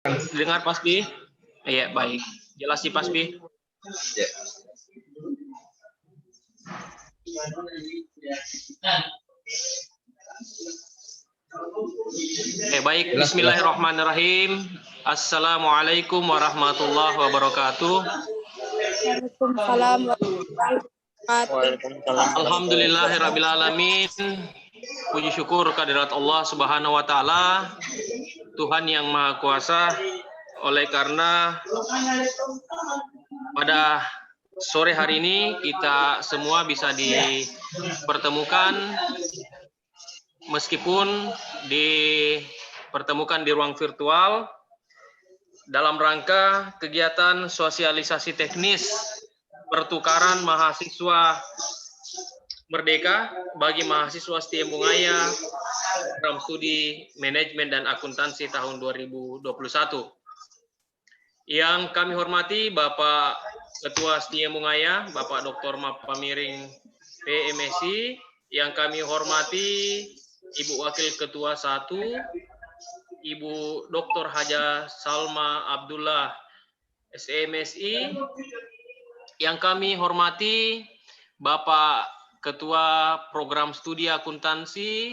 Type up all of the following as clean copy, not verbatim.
Dengar Pas Bi? Iya, baik. Jelas sih Pas Bi. Ya. Baik. Bismillahirrahmanirrahim. Assalamualaikum warahmatullahi wabarakatuh. Waalaikumsalam warahmatullahi wabarakatuh. Alhamdulillahirrabbilalamin. Puji syukur kehadirat Allah Subhanahu wa taala, Tuhan yang Maha Kuasa. Oleh karena pada sore hari ini kita semua bisa dipertemukan, meskipun dipertemukan di ruang virtual dalam rangka kegiatan sosialisasi teknis pertukaran mahasiswa merdeka bagi mahasiswa STIM Bungaya program studi manajemen dan akuntansi tahun 2021. Yang kami hormati Bapak Ketua STIM Bungaya, Bapak Dr. Mapa Miring PMSI, yang kami hormati Ibu Wakil Ketua 1, Ibu Dr. Haja Salma Abdullah SMSI, yang kami hormati Bapak Ketua Program Studi Akuntansi,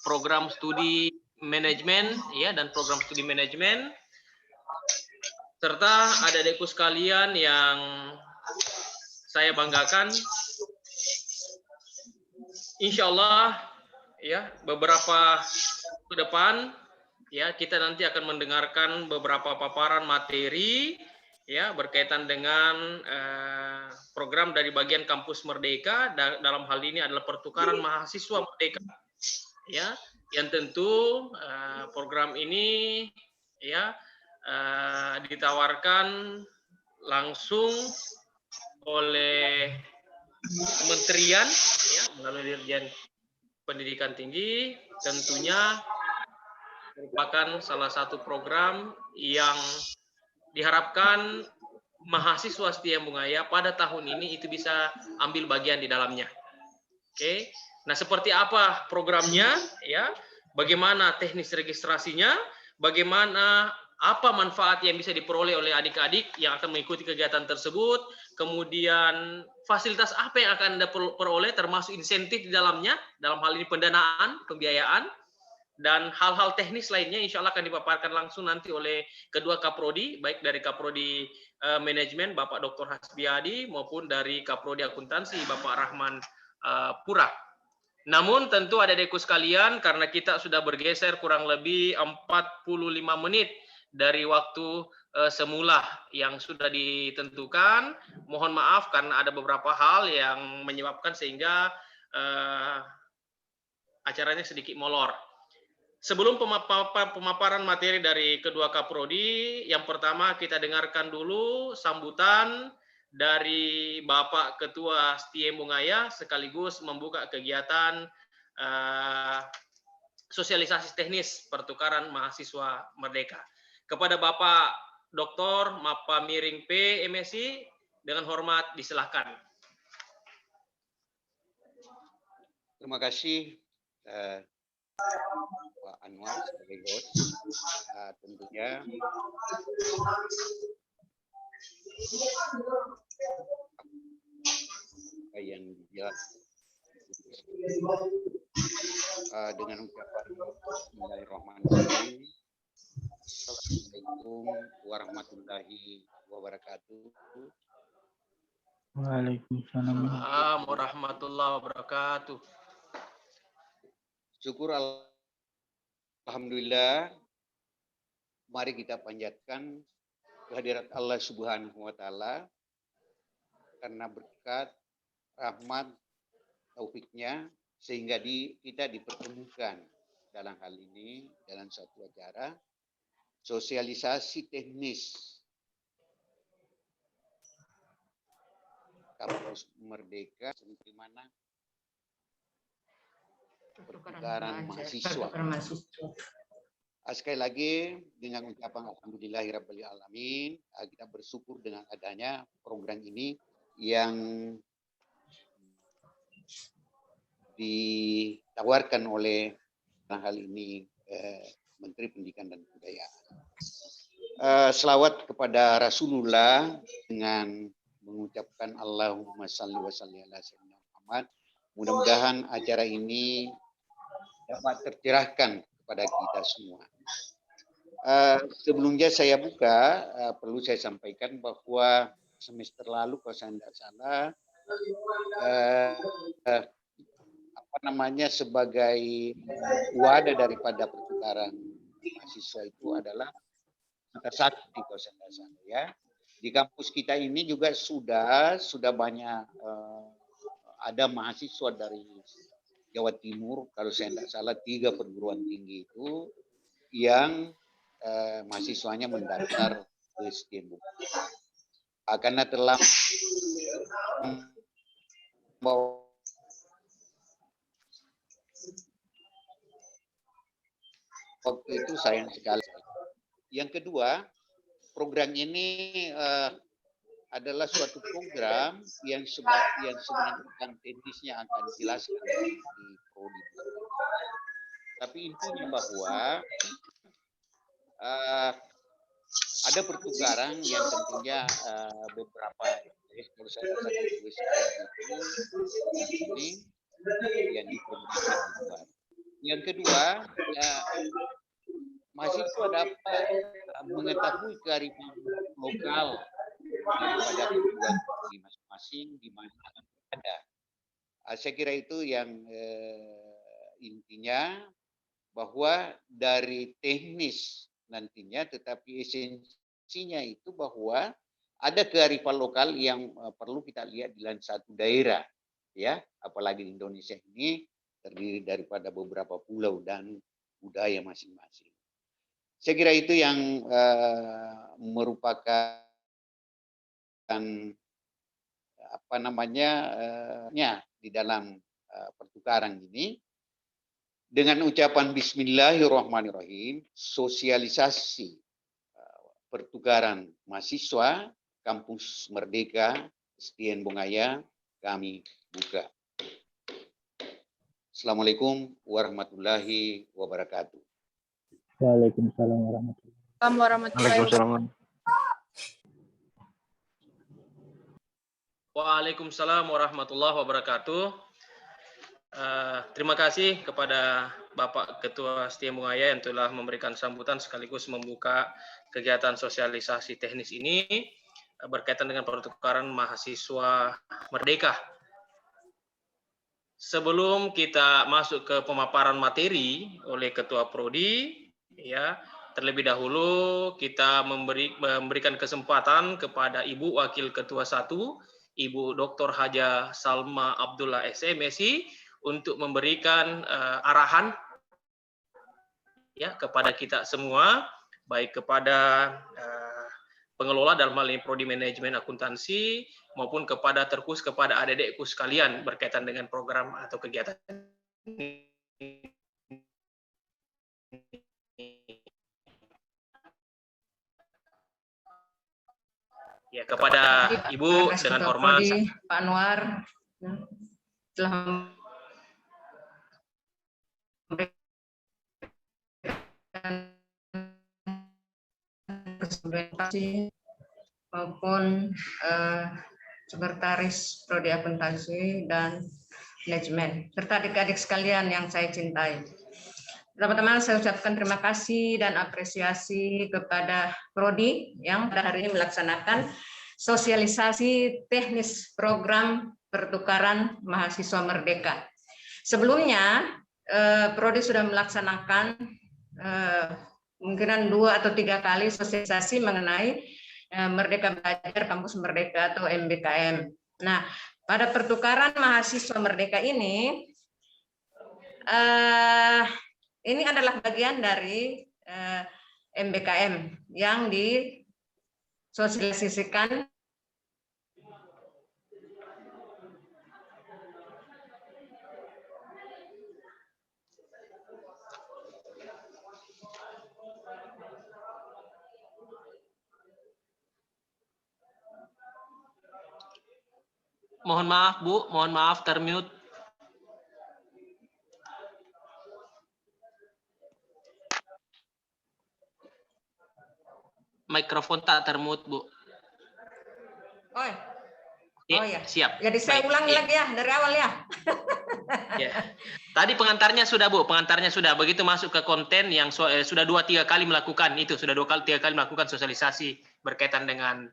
Program Studi Manajemen, ya, dan Program Studi Manajemen, serta adik-adikku sekalian yang saya banggakan. Insya Allah, ya, beberapa ke depan, ya, kita nanti akan mendengarkan beberapa paparan materi, ya, berkaitan dengan program dari bagian kampus Merdeka. Dalam hal ini adalah pertukaran mahasiswa Merdeka, ya, yang tentu program ini, ya, ditawarkan langsung oleh kementerian, ya, melalui Dirjen Pendidikan Tinggi, tentunya merupakan salah satu program yang diharapkan mahasiswa STIM Bungaya pada tahun ini itu bisa ambil bagian di dalamnya. Oke. Nah, seperti apa programnya, ya? Bagaimana teknis registrasinya? Bagaimana apa manfaat yang bisa diperoleh oleh adik-adik yang akan mengikuti kegiatan tersebut? Kemudian fasilitas apa yang akan Anda peroleh, termasuk insentif di dalamnya, dalam hal ini pendanaan, pembiayaan, dan hal-hal teknis lainnya insya Allah akan dipaparkan langsung nanti oleh kedua Kaprodi, baik dari Kaprodi Manajemen Bapak Dr. Hasbiadi maupun dari Kaprodi Akuntansi Bapak Rahman Pura. Namun tentu adik-adikku sekalian, karena kita sudah bergeser kurang lebih 45 menit dari waktu semula yang sudah ditentukan, mohon maaf karena ada beberapa hal yang menyebabkan sehingga acaranya sedikit molor. Sebelum pemaparan materi dari kedua Kaprodi, yang pertama kita dengarkan dulu sambutan dari Bapak Ketua STIM Bungaya sekaligus membuka kegiatan sosialisasi teknis pertukaran mahasiswa Merdeka. Kepada Bapak Dr. Mapa Miring PMSI, dengan hormat disilahkan. Terima kasih Pak Anwar sebagai host. Tentunya yang jelas dengan ucapan Bismillahirrahmanirrahim. Assalamualaikum warahmatullahi wabarakatuh. Waalaikumsalam warahmatullahi wabarakatuh. Syukur alhamdulillah, mari kita panjatkan kehadirat Allah Subhanahu wa taala karena berkat rahmat taufiknya sehingga kita dipertemukan dalam hal ini dalam suatu acara sosialisasi teknis kampus Merdeka di mana pertukaran mahasiswa. Sekali lagi dengan ucapan alhamdulillahirabbil alamin, kita bersyukur dengan adanya program ini yang ditawarkan oleh hal ini Menteri Pendidikan dan Kebudayaan. selawat kepada Rasulullah dengan mengucapkan Allahumma salli wa salli ala sayyidina Muhammad. Mudah-mudahan acara ini dapat tercerahkan kepada kita semua. Sebelumnya saya buka, perlu saya sampaikan bahwa semester lalu kalau saya tidak salah, sebagai wadah daripada pertukaran mahasiswa itu adalah Mata Sakti kalau saya tidak salah ya. Di kampus kita ini juga sudah banyak ada mahasiswa dari Jawa Timur, kalau saya tidak salah 3 perguruan tinggi itu yang mahasiswanya mendaftar ke STM. Karena telah waktu itu sayang sekali. Yang kedua, program ini adalah suatu program yang sebenarnya teknisnya akan dijelaskan di prodi. Tapi intinya bahwa ada pertukaran yang tentunya beberapa kalau saya ini yang diperlukan. Yang kedua, mahasiswa dapat mengetahui kearifan lokal daripada perguruan tinggi masing-masing di mana ada. Saya kira itu yang intinya bahwa dari teknis nantinya, tetapi esensinya itu bahwa ada kearifan lokal yang perlu kita lihat di dalam satu daerah, ya, apalagi di Indonesia ini terdiri daripada beberapa pulau dan budaya masing-masing. Saya kira itu yang merupakan di dalam pertukaran ini. Dengan ucapan Bismillahirrahmanirrahim, sosialisasi pertukaran mahasiswa Kampus Merdeka SDN Bongaya kami buka. Assalamualaikum warahmatullahi wabarakatuh. Waalaikumsalam warahmatullahi wabarakatuh. Waalaikumsalam warahmatullahi wabarakatuh. Terima kasih kepada Bapak Ketua STM Bongaya yang telah memberikan sambutan sekaligus membuka kegiatan sosialisasi teknis ini berkaitan dengan pertukaran mahasiswa Merdeka. Sebelum kita masuk ke pemaparan materi oleh Ketua Prodi, ya, terlebih dahulu kita memberikan kesempatan kepada Ibu Wakil Ketua 1, Ibu Dr. Haja Salma Abdullah SMSI untuk memberikan arahan ya kepada kita semua, baik kepada pengelola dalam hal ini Prodi Manajemen Akuntansi maupun kepada terkhusus kepada adik-adikku sekalian berkaitan dengan program atau kegiatan ini. Ya, kepada Ibu dengan hormat Pak Anwar telah presentasi maupun sekretaris Prodi Akuntansi dan Manajemen serta adik-adik sekalian yang saya cintai. Pertama-tama saya ucapkan terima kasih dan apresiasi kepada Prodi yang pada hari ini melaksanakan sosialisasi teknis program pertukaran mahasiswa Merdeka. Sebelumnya Prodi sudah melaksanakan kemungkinan 2 atau 3 kali sosialisasi mengenai Merdeka Belajar Kampus Merdeka atau MBKM. Nah, pada pertukaran mahasiswa Merdeka ini adalah bagian dari MBKM yang disosialisasikan Mohon maaf Bu, mohon maaf termute. mikrofon tak termute, Bu. Oh, Iya, oh ya. siap. Jadi saya Baik, ulangi iya. lagi ya dari awal ya. Ya. Tadi pengantarnya sudah, Bu. Pengantarnya sudah. Begitu masuk ke konten yang sudah 2-3 kali melakukan itu, sudah 2-3 kali melakukan sosialisasi berkaitan dengan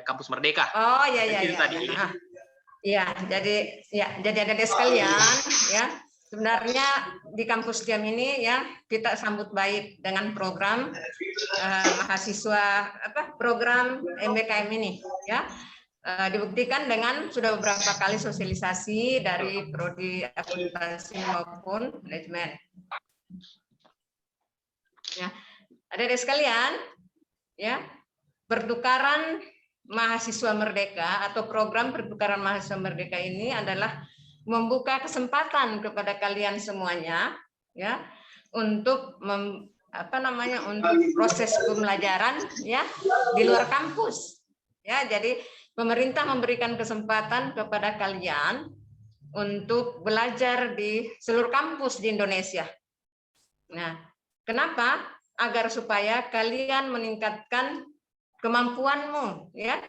Kampus Merdeka. Oh ya ya Itu ya. tadi. Ya, jadi adik-adik sekalian ya. Sebenarnya di kampus Diam ini ya kita sambut baik dengan program mahasiswa program MBKM ini ya. Dibuktikan dengan sudah beberapa kali sosialisasi dari prodi akuntansi maupun manajemen. Ya, adik-adik sekalian, ya pertukaran mahasiswa merdeka atau program pertukaran mahasiswa merdeka ini adalah membuka kesempatan kepada kalian semuanya, ya, untuk untuk proses pembelajaran, ya, di luar kampus, ya. Jadi pemerintah memberikan kesempatan kepada kalian untuk belajar di seluruh kampus di Indonesia. Nah, kenapa? Agar supaya kalian meningkatkan kemampuanmu, ya,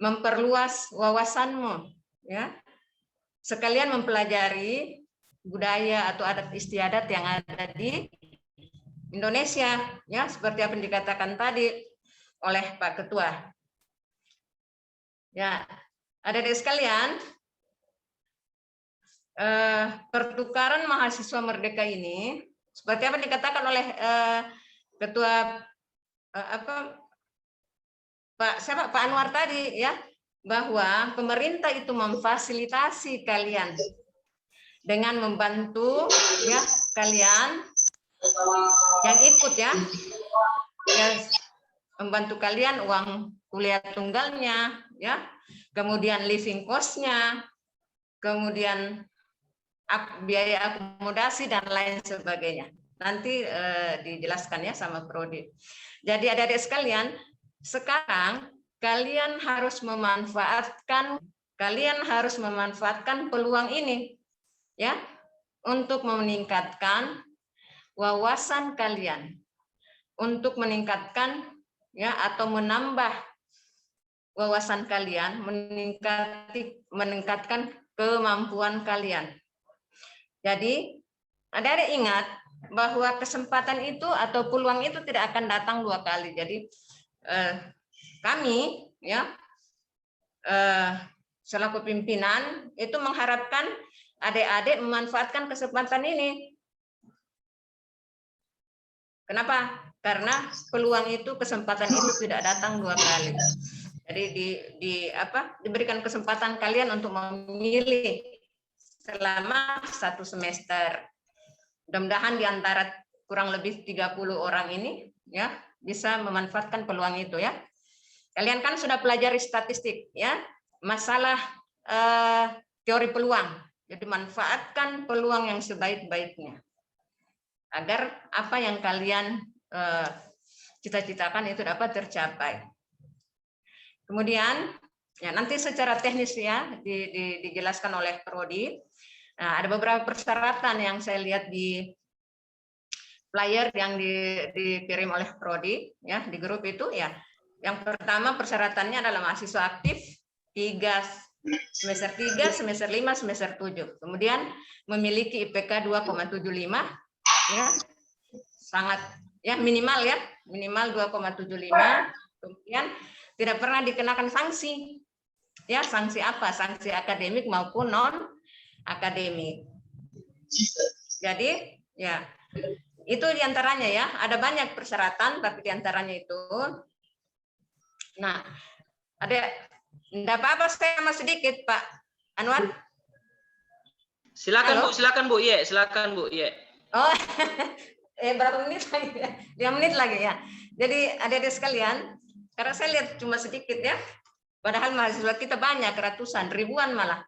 memperluas wawasanmu, ya, sekalian mempelajari budaya atau adat istiadat yang ada di Indonesia, ya, seperti apa yang dikatakan tadi oleh Pak Ketua. Ya, adik-adik sekalian, pertukaran mahasiswa merdeka ini, seperti apa yang dikatakan oleh Ketua Pak Anwar tadi, ya, bahwa pemerintah itu memfasilitasi kalian dengan membantu, ya, kalian yang ikut, ya, membantu kalian uang kuliah tunggalnya, ya, kemudian living cost-nya, kemudian biaya akomodasi dan lain sebagainya. Nanti dijelaskan ya sama Prodi. Jadi adik-adik sekalian, sekarang kalian harus memanfaatkan peluang ini, ya, untuk meningkatkan wawasan kalian, untuk meningkatkan, ya, atau menambah wawasan kalian, meningkatkan kemampuan kalian. Jadi adik-adik ingat bahwa kesempatan itu atau peluang itu tidak akan datang 2 kali. Jadi kami, ya, selaku pimpinan itu mengharapkan adik-adik memanfaatkan kesempatan ini. Kenapa? Karena peluang itu, kesempatan itu tidak datang 2 kali. Jadi diberikan kesempatan kalian untuk memilih selama 1 semester. Mudah-mudahan di antara kurang lebih 30 orang ini, ya, bisa memanfaatkan peluang itu, ya. Kalian kan sudah pelajari statistik, ya, masalah teori peluang. Jadi manfaatkan peluang yang sebaik-baiknya agar apa yang kalian cita-citakan itu dapat tercapai. Kemudian, ya, nanti secara teknis, ya, dijelaskan oleh Prodi. Nah, ada beberapa persyaratan yang saya lihat di flyer yang dikirim oleh Prodi, ya, di grup itu, ya. Yang pertama persyaratannya adalah mahasiswa aktif 3 semester 3, semester 5, semester 7. Kemudian memiliki IPK 2,75, ya. Sangat, ya, minimal, ya, minimal 2,75. Kemudian tidak pernah dikenakan sanksi. Ya, sanksi apa? Sanksi akademik maupun non akademik. Jadi, ya, itu diantaranya, ya. Ada banyak persyaratan, tapi diantaranya itu. Nah, enggak apa-apa, saya masih sedikit, Pak Anwar. Silakan, Halo? Bu, silakan, Bu. Iya, silakan, Bu. Iya. Oh, berapa menit lagi ya? 2 menit lagi, ya. Jadi adik-adik sekalian, karena saya lihat cuma sedikit, ya. Padahal mahasiswa kita banyak, ratusan, ribuan malah.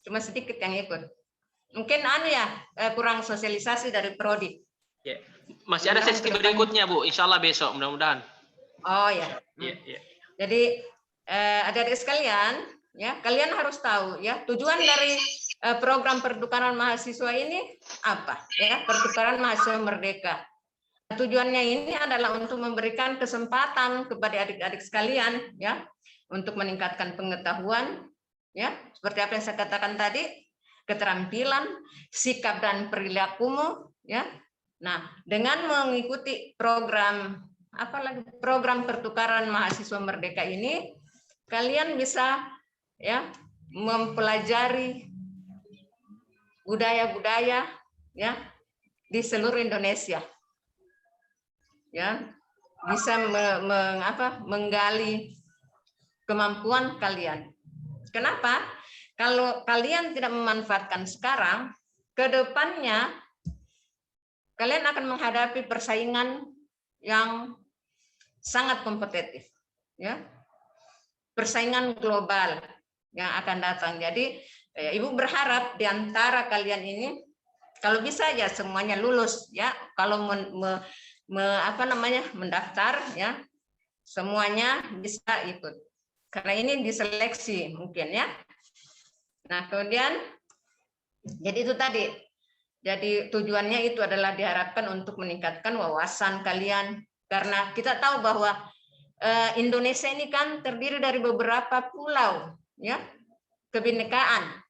Cuma sedikit yang ikut. Mungkin kurang sosialisasi dari Prodi. Ya. Masih ada sesi berikutnya, Bu. Insya Allah besok, mudah-mudahan. Oh ya. Iya, iya. Jadi adik-adik sekalian, ya, kalian harus tahu, ya, tujuan dari program pertukaran mahasiswa ini apa, ya, pertukaran mahasiswa merdeka. Tujuannya ini adalah untuk memberikan kesempatan kepada adik-adik sekalian, ya, untuk meningkatkan pengetahuan, ya, seperti apa yang saya katakan tadi, keterampilan, sikap dan perilakumu, ya. Nah, dengan mengikuti program program pertukaran mahasiswa merdeka ini, kalian bisa, ya, mempelajari budaya-budaya, ya, di seluruh Indonesia, ya, bisa menggali kemampuan kalian. Kenapa? Kalau kalian tidak memanfaatkan sekarang, ke depannya kalian akan menghadapi persaingan yang sangat kompetitif, ya, persaingan global yang akan datang. Jadi Ibu berharap di antara kalian ini, kalau bisa ya semuanya lulus, ya. Kalau mendaftar, ya, semuanya bisa ikut. Karena ini diseleksi mungkin, ya. Nah, kemudian jadi itu tadi. Jadi tujuannya itu adalah diharapkan untuk meningkatkan wawasan kalian, karena kita tahu bahwa Indonesia ini kan terdiri dari beberapa pulau, ya, kebinekaan,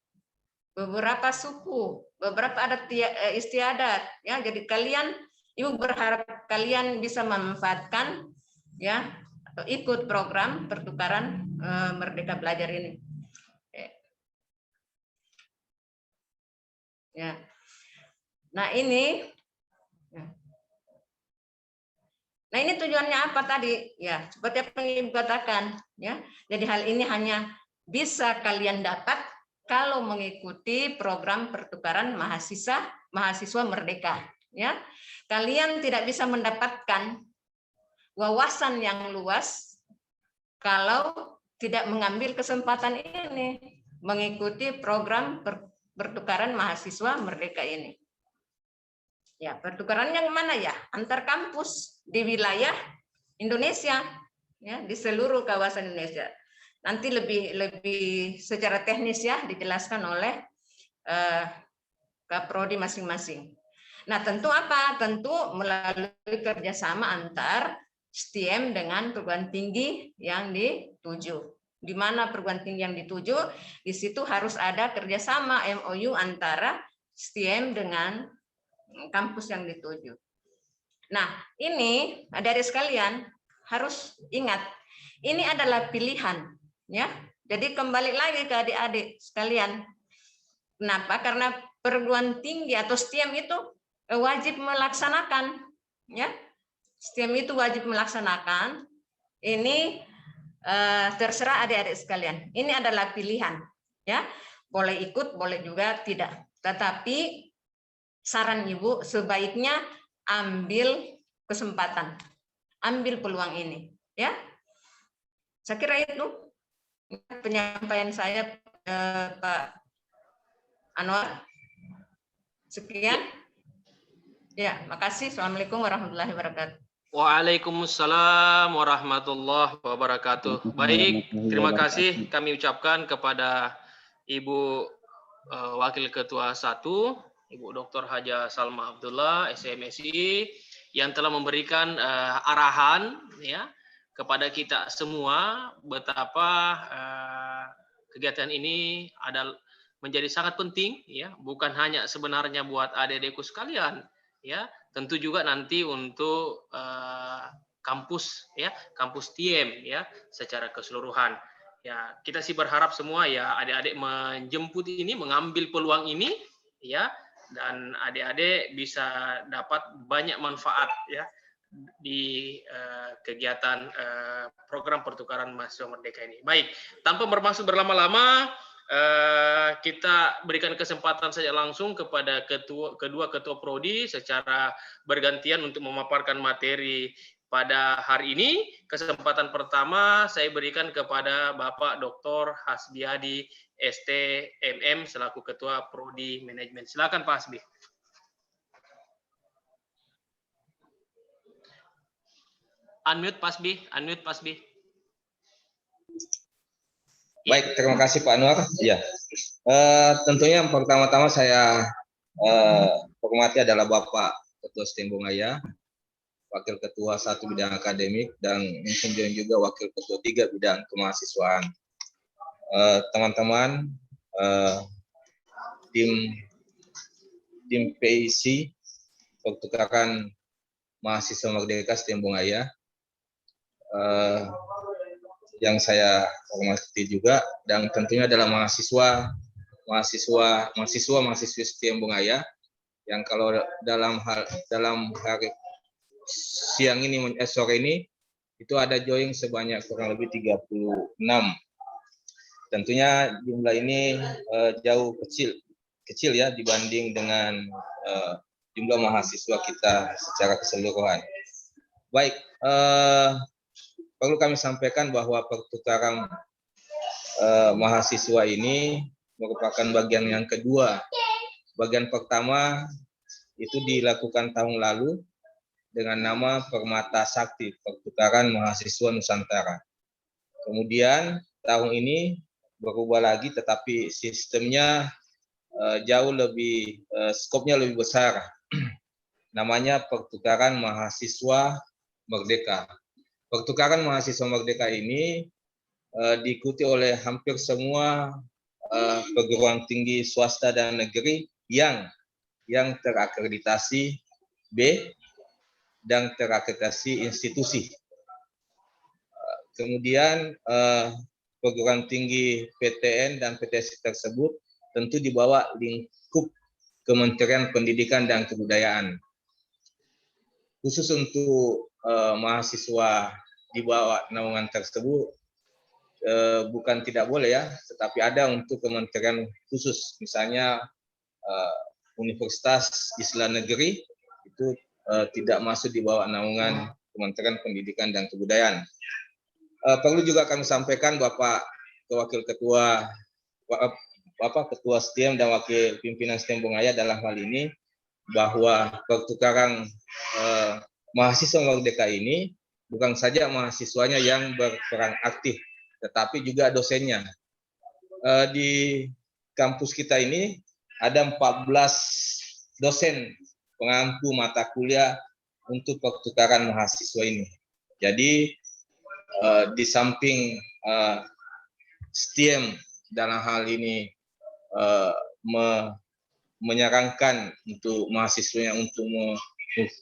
beberapa suku, beberapa adat istiadat, ya. Jadi Ibu berharap kalian bisa memanfaatkan, ya, atau ikut program pertukaran Merdeka Belajar ini. Ya. Nah, ini tujuannya apa tadi? Ya, seperti apa yang Ibu katakan, ya. Jadi hal ini hanya bisa kalian dapat kalau mengikuti program pertukaran mahasiswa merdeka, ya. Kalian tidak bisa mendapatkan wawasan yang luas kalau tidak mengambil kesempatan ini, mengikuti program pertukaran mahasiswa merdeka ini. Ya, pertukaran yang mana ya? Antar kampus di wilayah Indonesia, ya, di seluruh kawasan Indonesia. Nanti lebih secara teknis, ya, dijelaskan oleh Kaprodi masing-masing. Nah, tentu apa? Tentu melalui kerjasama antar STIM dengan perguruan tinggi yang dituju. Di mana perguruan tinggi yang dituju, di situ harus ada kerjasama MOU antara STIM dengan kampus yang dituju. Nah, ini adik-adik sekalian harus ingat, ini adalah pilihan, ya. Jadi kembali lagi ke adik-adik sekalian. Kenapa? Karena perguruan tinggi atau STIM itu wajib melaksanakan, ya. STIM itu wajib melaksanakan. Ini terserah adik-adik sekalian. Ini adalah pilihan, ya. Boleh ikut, boleh juga tidak. Tetapi saran Ibu sebaiknya ambil kesempatan, ambil peluang ini, ya. Saya kira itu penyampaian saya, Pak Anwar. Sekian. Ya, makasih. Assalamualaikum warahmatullahi wabarakatuh. Waalaikumsalam warahmatullahi wabarakatuh. Baik, terima kasih kami ucapkan kepada Ibu Wakil Ketua 1, Ibu Dr. Haja Salma Abdullah, SMSI, yang telah memberikan arahan, ya, kepada kita semua betapa kegiatan ini adalah menjadi sangat penting, ya, bukan hanya sebenarnya buat adik-adikku sekalian, ya, tentu juga nanti untuk kampus, ya, kampus TIM, ya, secara keseluruhan. Ya, kita sih berharap semua, ya, adik-adik menjemput ini, mengambil peluang ini, ya, dan adik-adik bisa dapat banyak manfaat, ya, di kegiatan program pertukaran mahasiswa merdeka ini. Baik, tanpa bermaksud berlama-lama, kita berikan kesempatan saja langsung kepada kedua ketua prodi secara bergantian untuk memaparkan materi pada hari ini. Kesempatan pertama saya berikan kepada Bapak Dr. Hasbiadi STMM selaku Ketua Prodi Manajemen. Silakan Pak Hasbi. Unmute Pak Hasbi, unmute Pak Hasbi. Baik, terima kasih Pak Anwar. Ya, tentunya yang pertama-tama saya hormati adalah Bapak Ketua STIM Bungaya, Wakil Ketua 1 bidang akademik, dan Insinyur Joying juga Wakil Ketua 3 bidang kemahasiswaan. Teman-teman, tim PIC, Pertukaran Mahasiswa Merdeka STIM Bungaya, yang saya hormati juga, dan tentunya adalah mahasiswi STIM Bungaya, yang kalau dalam hari siang ini, sore ini, itu ada join sebanyak kurang lebih 36. Tentunya jumlah ini jauh kecil ya dibanding dengan jumlah mahasiswa kita secara keseluruhan. Baik, perlu kami sampaikan bahwa pertukaran mahasiswa ini merupakan bagian yang kedua. Bagian pertama itu dilakukan tahun lalu dengan nama Permata Sakti, Pertukaran Mahasiswa Nusantara. Kemudian tahun ini berubah lagi, tetapi sistemnya jauh lebih, skopnya lebih besar. Namanya Pertukaran Mahasiswa Merdeka. Pertukaran Mahasiswa Merdeka ini diikuti oleh hampir semua perguruan tinggi swasta dan negeri yang terakreditasi B dan terakreditasi institusi. Kemudian perguruan tinggi PTN dan PTS tersebut tentu di bawah lingkup Kementerian Pendidikan dan Kebudayaan. Khusus untuk mahasiswa di bawah naungan tersebut bukan tidak boleh ya, tetapi ada untuk kementerian khusus, misalnya Universitas Islam Negeri itu tidak masuk di bawah naungan Kementerian Pendidikan dan Kebudayaan. Perlu juga kami sampaikan Bapak Wakil Ketua STIM dan Wakil Pimpinan STIM Bungaya dalam hal ini, bahwa pertukaran mahasiswa merdeka ini bukan saja mahasiswanya yang berperan aktif, tetapi juga dosennya. Di kampus kita ini ada 14 dosen pengampu mata kuliah untuk pertukaran mahasiswa ini. Jadi di samping STIM dalam hal ini menyarankan untuk mahasiswanya untuk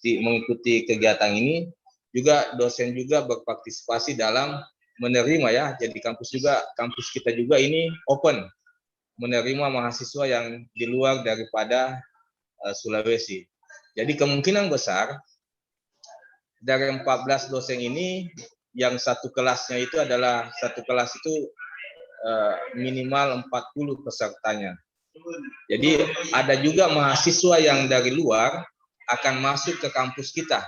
mengikuti kegiatan ini, juga dosen juga berpartisipasi dalam menerima ya. Jadi kampus kita juga ini open menerima mahasiswa yang di luar daripada Sulawesi. Jadi kemungkinan besar dari 14 dosen ini yang satu kelasnya itu adalah minimal 40 pesertanya. Jadi ada juga mahasiswa yang dari luar akan masuk ke kampus kita.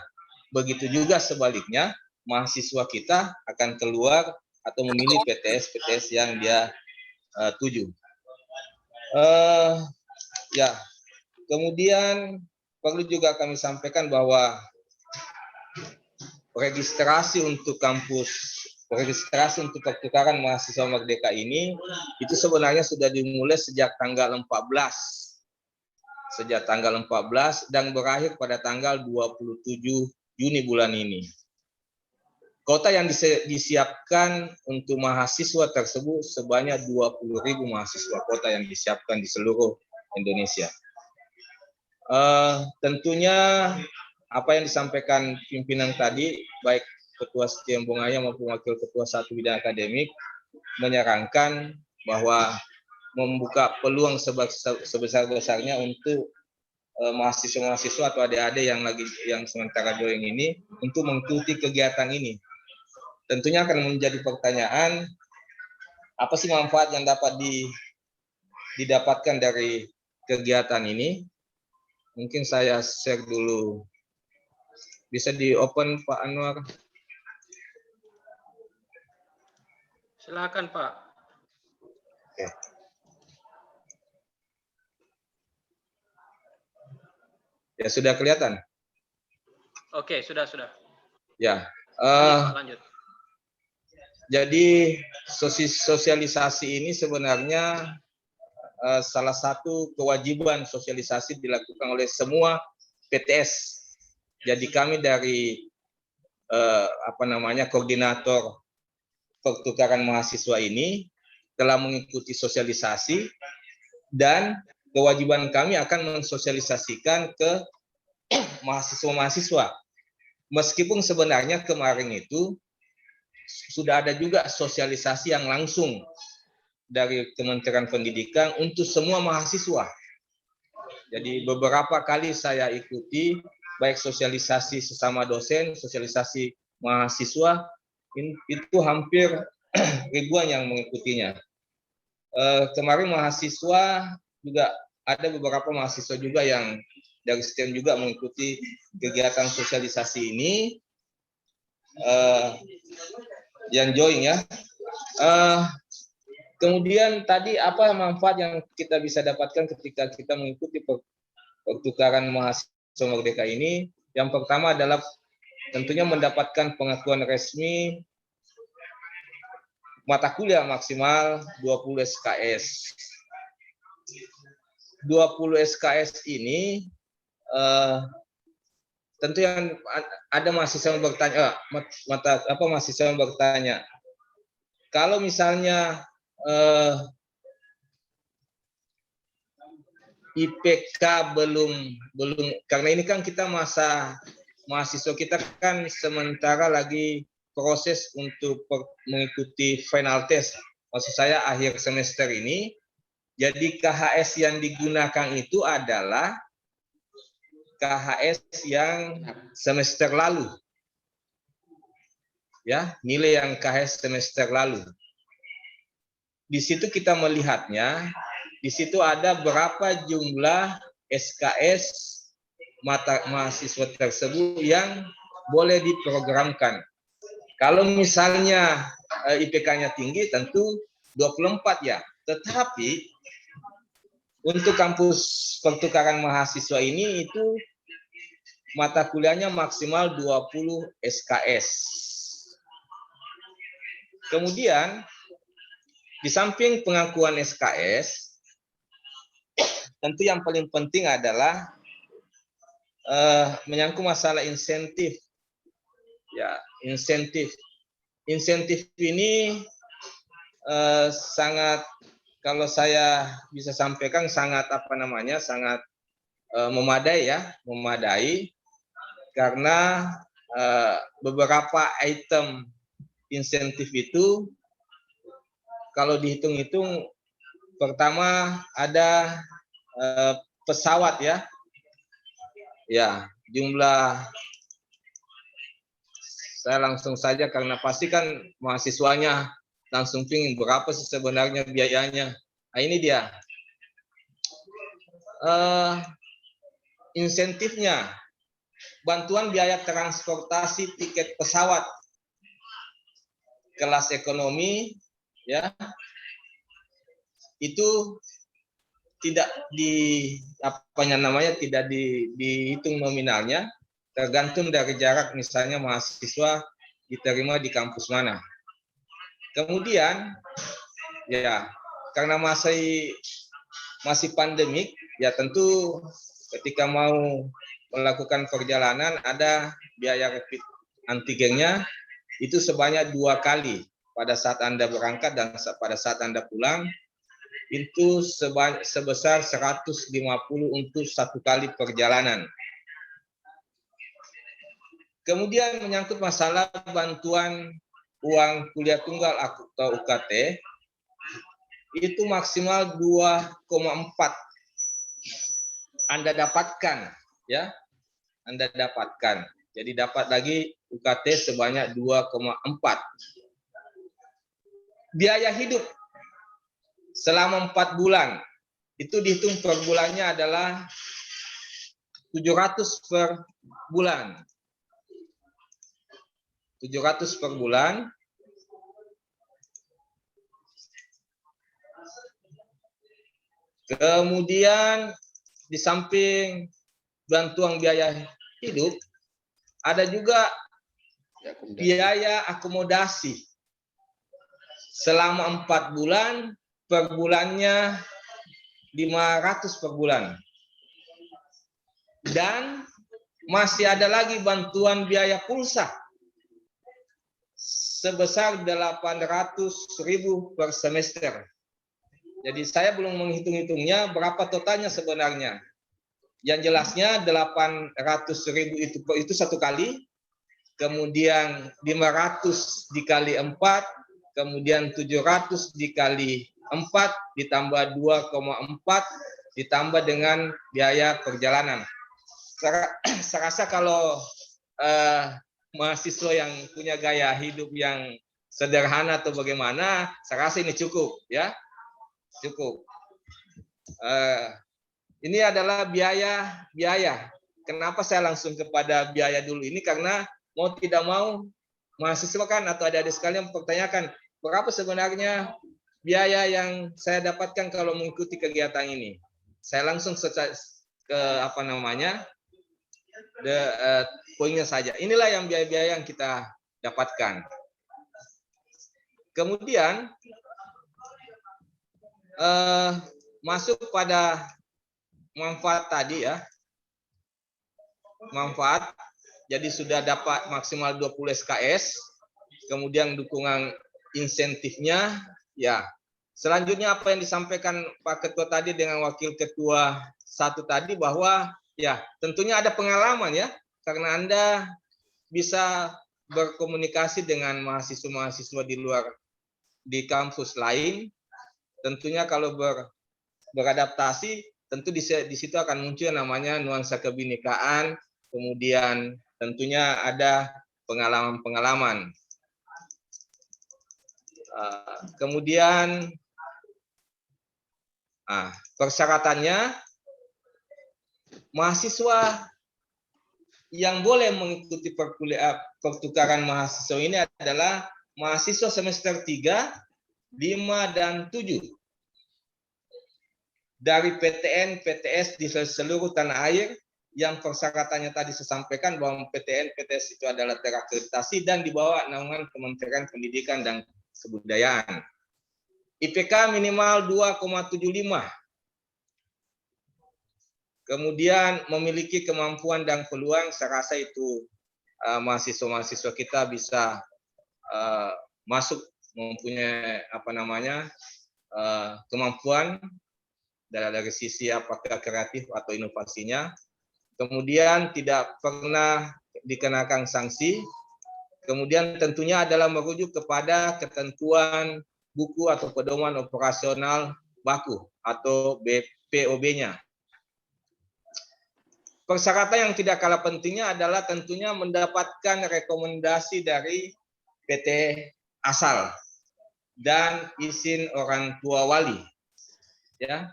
Begitu juga sebaliknya, mahasiswa kita akan keluar atau memilih PTS yang dia tuju. Ya, kemudian perlu juga kami sampaikan bahwa registrasi untuk pertukaran mahasiswa merdeka ini itu sebenarnya sudah dimulai sejak tanggal 14 dan berakhir pada tanggal 27 Juni bulan ini. Kota yang disiapkan untuk mahasiswa tersebut sebanyak 20.000 mahasiswa kota yang disiapkan di seluruh Indonesia. Tentunya apa yang disampaikan pimpinan tadi, baik Ketua STIM Bungaya maupun Wakil Ketua 1 Bidang Akademik, menyarankan bahwa membuka peluang sebesar-besarnya untuk mahasiswa-mahasiswa atau adik-adik yang sementara join ini untuk mengikuti kegiatan ini. Tentunya akan menjadi pertanyaan, apa sih manfaat yang dapat didapatkan dari kegiatan ini? Mungkin saya share dulu. Bisa di-open Pak Anwar? Silakan Pak. Oke. Ya, sudah kelihatan? Oke, sudah. Ya. Lanjut. Jadi sosialisasi ini sebenarnya salah satu kewajiban sosialisasi dilakukan oleh semua PTS. Jadi kami dari koordinator pertukaran mahasiswa ini telah mengikuti sosialisasi, dan kewajiban kami akan mensosialisasikan ke mahasiswa-mahasiswa. Meskipun sebenarnya kemarin itu sudah ada juga sosialisasi yang langsung dari Kementerian Pendidikan untuk semua mahasiswa. Jadi beberapa kali saya ikuti, baik sosialisasi sesama dosen, sosialisasi mahasiswa, itu hampir ribuan yang mengikutinya. Kemarin mahasiswa juga, ada beberapa mahasiswa juga yang dari STEM juga mengikuti kegiatan sosialisasi ini, yang join ya. Kemudian tadi apa manfaat yang kita bisa dapatkan ketika kita mengikuti pertukaran mahasiswa Merdeka ini? Yang pertama adalah tentunya mendapatkan pengakuan resmi mata kuliah maksimal 20 SKS. 20 SKS ini tentu yang ada mahasiswa yang bertanya, mahasiswa yang bertanya, kalau misalnya IPK belum, karena ini kan kita mahasiswa kita kan sementara lagi proses untuk mengikuti final test, maksud saya akhir semester ini. Jadi KHS yang digunakan itu adalah KHS yang semester lalu, ya, nilai yang KHS semester lalu. Di situ kita melihatnya, di situ ada berapa jumlah SKS mahasiswa tersebut yang boleh diprogramkan. Kalau misalnya IPK-nya tinggi, tentu 24 ya. Tetapi untuk kampus pertukaran mahasiswa ini itu mata kuliahnya maksimal 20 SKS. Kemudian di samping pengakuan SKS, tentu yang paling penting adalah menyangkut masalah insentif. Ya, insentif. Insentif ini sangat, kalau saya bisa sampaikan, sangat sangat memadai ya, memadai, karena beberapa item insentif itu kalau dihitung-hitung, pertama ada pesawat ya, ya jumlah, saya langsung saja karena pasti kan mahasiswanya langsung pingin berapa sih sebenarnya biayanya. Nah, ini dia insentifnya, bantuan biaya transportasi tiket pesawat kelas ekonomi, ya, itu tidak tidak dihitung nominalnya, tergantung dari jarak, misalnya mahasiswa diterima di kampus mana. Kemudian ya, karena masih pandemik, ya tentu ketika mau melakukan perjalanan ada biaya rapid antigennya, itu sebanyak 2 kali pada saat Anda berangkat dan pada saat Anda pulang, itu sebesar 150 untuk 1 kali perjalanan. Kemudian menyangkut masalah bantuan uang kuliah tunggal atau UKT, itu maksimal 2,4 Anda dapatkan, ya, Anda dapatkan. Jadi dapat lagi UKT sebanyak 2,4. Biaya hidup selama 4 bulan, itu dihitung per bulannya adalah 700 per bulan. 700 per bulan. Kemudian di samping bantuan biaya hidup, ada juga biaya akomodasi selama 4 bulan, per bulannya 500 per bulan. Dan masih ada lagi bantuan biaya pulsa sebesar 800.000 per semester. Jadi saya belum menghitung-hitungnya berapa totalnya sebenarnya. Yang jelasnya 800.000 itu satu kali, kemudian 500 dikali 4, kemudian 700 dikali 4, ditambah 2,4, ditambah dengan biaya perjalanan. Saya rasa kalau mahasiswa yang punya gaya hidup yang sederhana atau bagaimana, saya rasa ini cukup, ya, cukup. Ini adalah biaya. Kenapa saya langsung kepada biaya dulu ini? Karena mau tidak mau mahasiswa kan atau adik-adik sekalian mempertanyakan berapa sebenarnya biaya yang saya dapatkan kalau mengikuti kegiatan ini. Saya langsung ke poinnya saja. Inilah yang biaya-biaya yang kita dapatkan. Kemudian masuk pada manfaat tadi, ya. Manfaat, jadi sudah dapat maksimal 20 SKS, kemudian dukungan insentifnya, ya. Selanjutnya apa yang disampaikan Pak Ketua tadi dengan Wakil Ketua 1 tadi, bahwa ya tentunya ada pengalaman, ya, karena Anda bisa berkomunikasi dengan mahasiswa-mahasiswa di kampus lain. Tentunya kalau beradaptasi, tentu di situ akan muncul namanya nuansa kebinekaan, kemudian tentunya ada pengalaman-pengalaman. Kemudian persyaratannya, mahasiswa yang boleh mengikuti pertukaran mahasiswa ini adalah mahasiswa semester 3, 5, dan 7 dari PTN, PTS di seluruh tanah air, yang persyaratannya tadi saya sampaikan bahwa PTN, PTS itu adalah terakreditasi dan di bawah naungan Kementerian Pendidikan dan Kebudayaan. IPK minimal 2,75. Kemudian memiliki kemampuan dan peluang, saya rasa itu mahasiswa-mahasiswa kita bisa masuk, mempunyai kemampuan dari sisi apakah kreatif atau inovasinya. Kemudian tidak pernah dikenakan sanksi. Kemudian tentunya adalah merujuk kepada ketentuan buku atau pedoman operasional baku atau POB-nya. Persyaratan yang tidak kalah pentingnya adalah tentunya mendapatkan rekomendasi dari PT asal dan izin orang tua wali. Ya.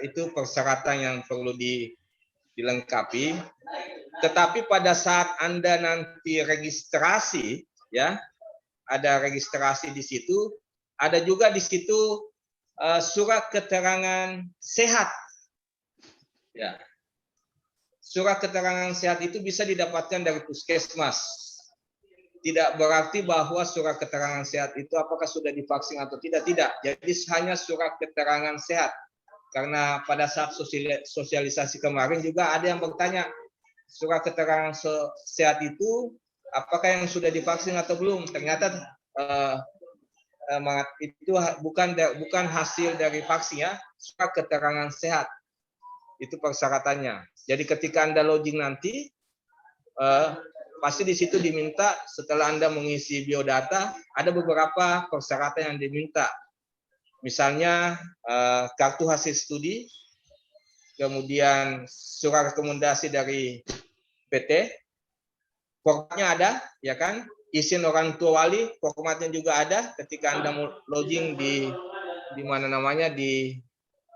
Itu persyaratan yang perlu dilengkapi. Tetapi pada saat Anda nanti registrasi, ya, ada registrasi di situ, ada juga di situ surat keterangan sehat. Ya. Surat keterangan sehat itu bisa didapatkan dari puskesmas. Tidak berarti bahwa surat keterangan sehat itu apakah sudah divaksin atau tidak. Jadi hanya surat keterangan sehat. Karena pada saat sosialisasi kemarin juga ada yang bertanya, surat keterangan sehat itu apakah yang sudah divaksin atau belum? Ternyata itu bukan hasil dari vaksin, ya, surat keterangan sehat. Itu persyaratannya. Jadi ketika Anda login nanti, pasti di situ diminta setelah Anda mengisi biodata, ada beberapa persyaratan yang diminta. Misalnya kartu hasil studi, kemudian surat rekomendasi dari PT, formatnya ada, ya kan? Izin orang tua wali, formatnya juga ada ketika Anda login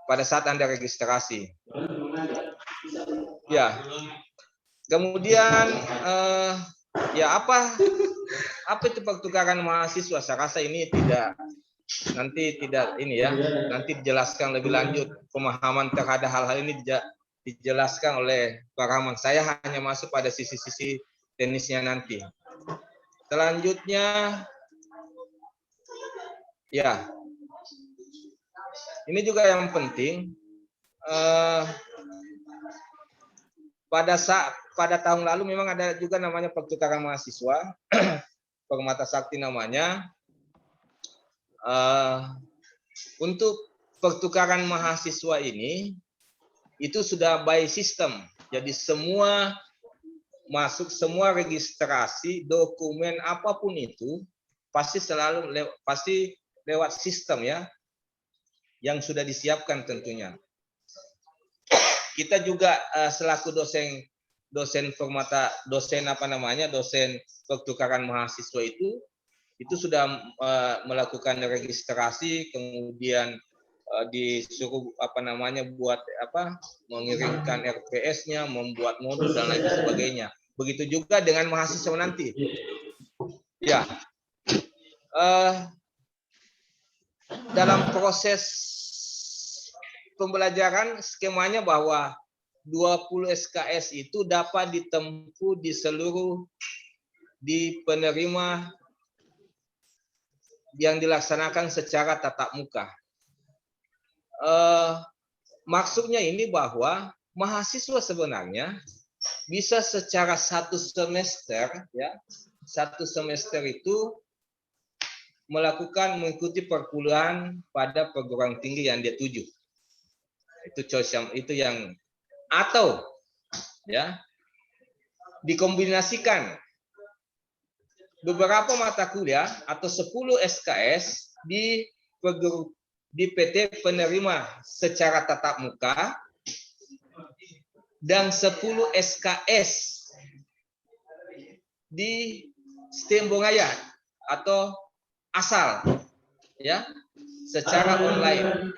pada saat Anda registrasi. Ya. Kemudian ya apa itu pertukaran mahasiswa? Saya rasa ini nanti dijelaskan lebih lanjut, pemahaman terhadap hal-hal ini dijelaskan oleh Pak Rahman. Saya hanya masuk pada sisi-sisi teknisnya nanti. Selanjutnya, ya, ini juga yang penting. Pada tahun lalu memang ada juga namanya pertukaran mahasiswa. Permata Sakti namanya. Untuk pertukaran mahasiswa ini itu sudah by system. Jadi semua masuk, semua registrasi, dokumen apapun itu pasti selalu pasti lewat sistem ya, yang sudah disiapkan tentunya. Kita juga selaku dosen pertukaran mahasiswa itu sudah melakukan registrasi, kemudian disuruh buat mengirimkan RPS-nya, membuat modul dan lain sebagainya. Begitu juga dengan mahasiswa nanti. Ya, dalam proses pembelajaran skemanya bahwa 20 SKS itu dapat ditempuh di penerima yang dilaksanakan secara tatap muka. Maksudnya ini bahwa mahasiswa sebenarnya bisa secara satu semester itu mengikuti perkuliahan pada perguruan tinggi yang dia tuju. Itu choice yang atau ya dikombinasikan beberapa mata kuliah atau 10 SKS di PT penerima secara tatap muka dan 10 SKS di STEM Bongaya atau asal ya secara online.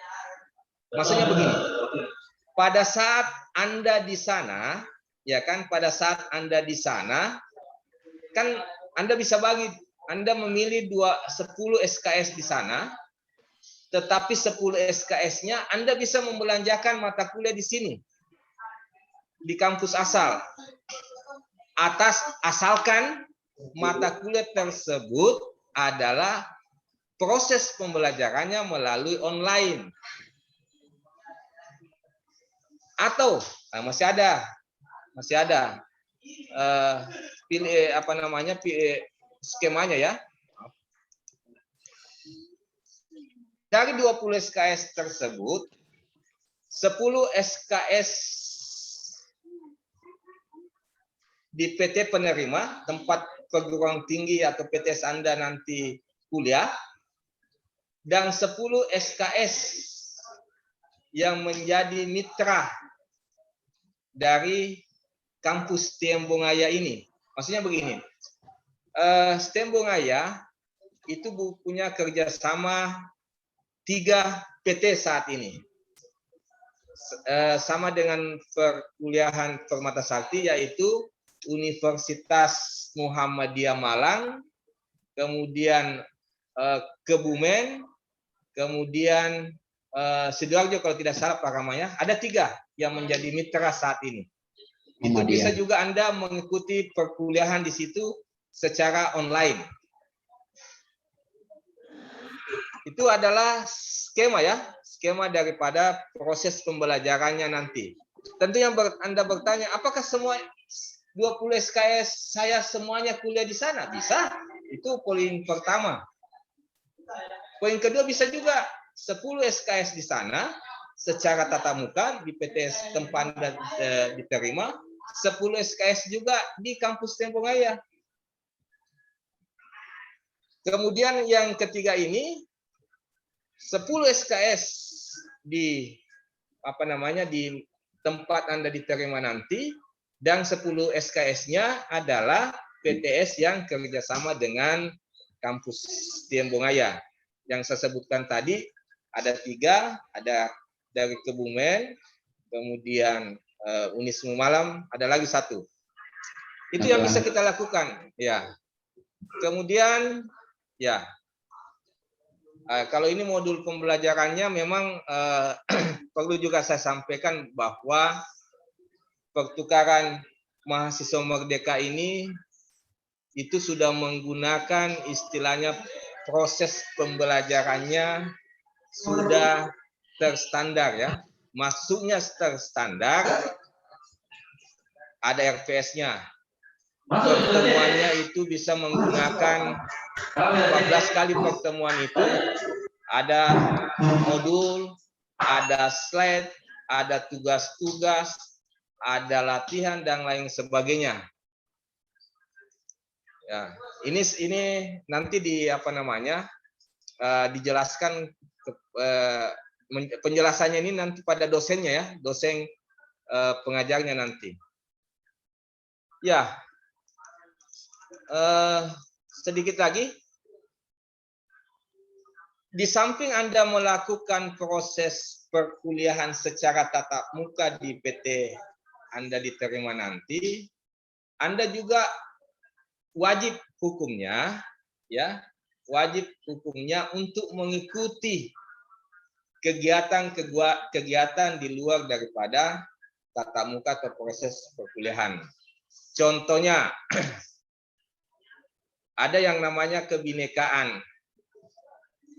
Maksudnya begini, pada saat Anda di sana kan Anda bisa bagi, Anda memilih 10 SKS di sana, tetapi 10 SKS-nya Anda bisa membelanjakan mata kuliah di sini, di kampus asal, asalkan mata kuliah tersebut adalah proses pembelajarannya melalui online. Atau masih ada skemanya ya. Dari 20 SKS tersebut, 10 SKS di PT penerima, tempat perguruan tinggi atau PTS Anda nanti kuliah, dan 10 SKS yang menjadi mitra dari kampus STEM Bongaya ini. Maksudnya begini, STEM Bongaya itu punya kerjasama 3 PT saat ini. Sama dengan perkuliahan Permata Sakti, yaitu Universitas Muhammadiyah Malang, kemudian Kebumen, kemudian Sidoarjo kalau tidak salah Pak Ramanya. Ada 3 yang menjadi mitra saat ini. Itu bisa juga Anda mengikuti perkuliahan di situ secara online. Itu adalah skema daripada proses pembelajarannya nanti. Tentu yang Anda bertanya, apakah semua 20 SKS saya semuanya kuliah di sana? Bisa. Itu poin pertama. Poin kedua, bisa juga 10 SKS di sana secara tatap muka di PTS tempat diterima, 10 SKS juga di kampus STEM Bongaya. Kemudian yang ketiga ini 10 SKS di di tempat Anda diterima nanti, dan 10 SKS-nya adalah PTS yang kerjasama dengan kampus STEM Bongaya. Yang saya sebutkan tadi ada 3, ada dari Kebumen, kemudian Unismu Malam, ada lagi 1. Itu yang bisa kita lakukan, ya. Kemudian, ya, kalau ini modul pembelajarannya memang perlu juga saya sampaikan bahwa pertukaran mahasiswa merdeka ini itu sudah menggunakan istilahnya proses pembelajarannya sudah terstandar ya. Maksudnya terstandar, ada RPS-nya, pertemuannya itu bisa menggunakan 14 kali pertemuan itu, ada modul, ada slide, ada tugas-tugas, ada latihan dan lain sebagainya. Ya, ini nanti dijelaskan penjelasannya ini nanti pada dosennya ya, dosen pengajarnya nanti. Ya, sedikit lagi. Di samping Anda melakukan proses perkuliahan secara tatap muka di PT Anda diterima nanti, Anda juga wajib hukumnya untuk mengikuti kegiatan di luar daripada tatap muka atau proses perkuliahan. Contohnya, ada yang namanya kebinekaan.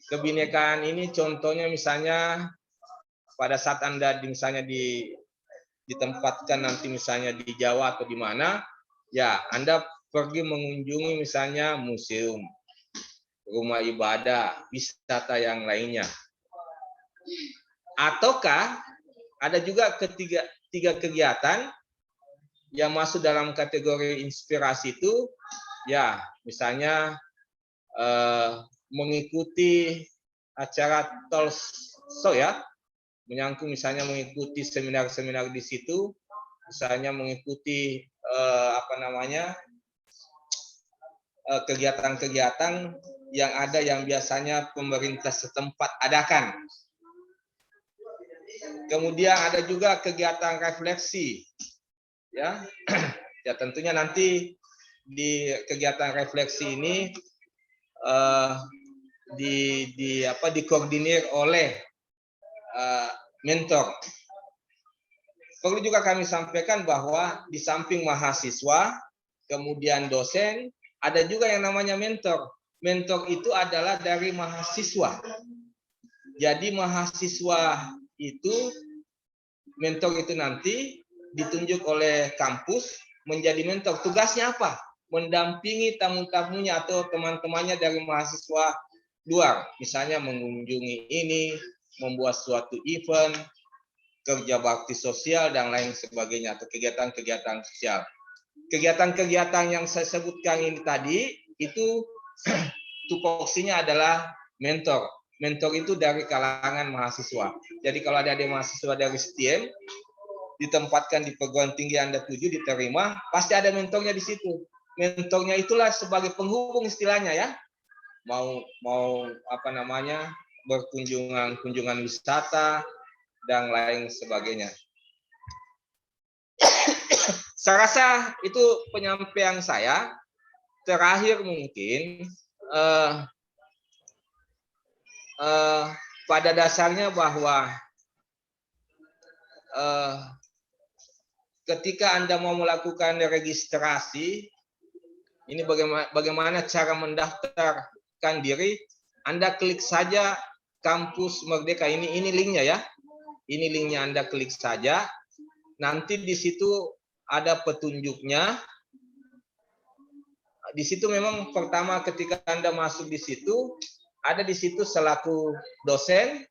Kebinekaan ini contohnya misalnya pada saat Anda ditempatkan nanti misalnya di Jawa atau di mana, ya Anda pergi mengunjungi misalnya museum, rumah ibadah, wisata yang lainnya. Ataukah ada juga tiga kegiatan yang masuk dalam kategori inspirasi itu, ya misalnya mengikuti acara talkshow ya, menyangkut misalnya mengikuti seminar-seminar di situ, misalnya mengikuti kegiatan-kegiatan yang ada yang biasanya pemerintah setempat adakan. Kemudian ada juga kegiatan refleksi, ya, ya tentunya nanti di kegiatan refleksi ini dikoordinir oleh mentor. Perlu juga kami sampaikan bahwa di samping mahasiswa, kemudian dosen, ada juga yang namanya mentor. Mentor itu adalah dari mahasiswa. Jadi mahasiswa itu, mentor itu nanti ditunjuk oleh kampus menjadi mentor. Tugasnya apa? Mendampingi tamu-tamunya atau teman-temannya dari mahasiswa luar. Misalnya mengunjungi ini, membuat suatu event, kerja bakti sosial, dan lain sebagainya. Atau kegiatan-kegiatan sosial. Kegiatan-kegiatan yang saya sebutkan ini tadi, itu tupoksinya adalah mentor. Mentor itu dari kalangan mahasiswa. Jadi kalau ada mahasiswa dari STM, ditempatkan di perguruan tinggi Anda tuju, diterima, pasti ada mentornya di situ. Mentornya itulah sebagai penghubung istilahnya ya. Mau kunjungan wisata dan lain sebagainya. Saya rasa itu penyampaian saya. Terakhir mungkin pada dasarnya bahwa ketika Anda mau melakukan registrasi, ini bagaimana cara mendaftarkan diri, Anda klik saja Kampus Merdeka, ini linknya ya. Ini linknya, Anda klik saja. Nanti di situ ada petunjuknya. Di situ memang pertama ketika Anda masuk di situ, ada di situ selaku dosen,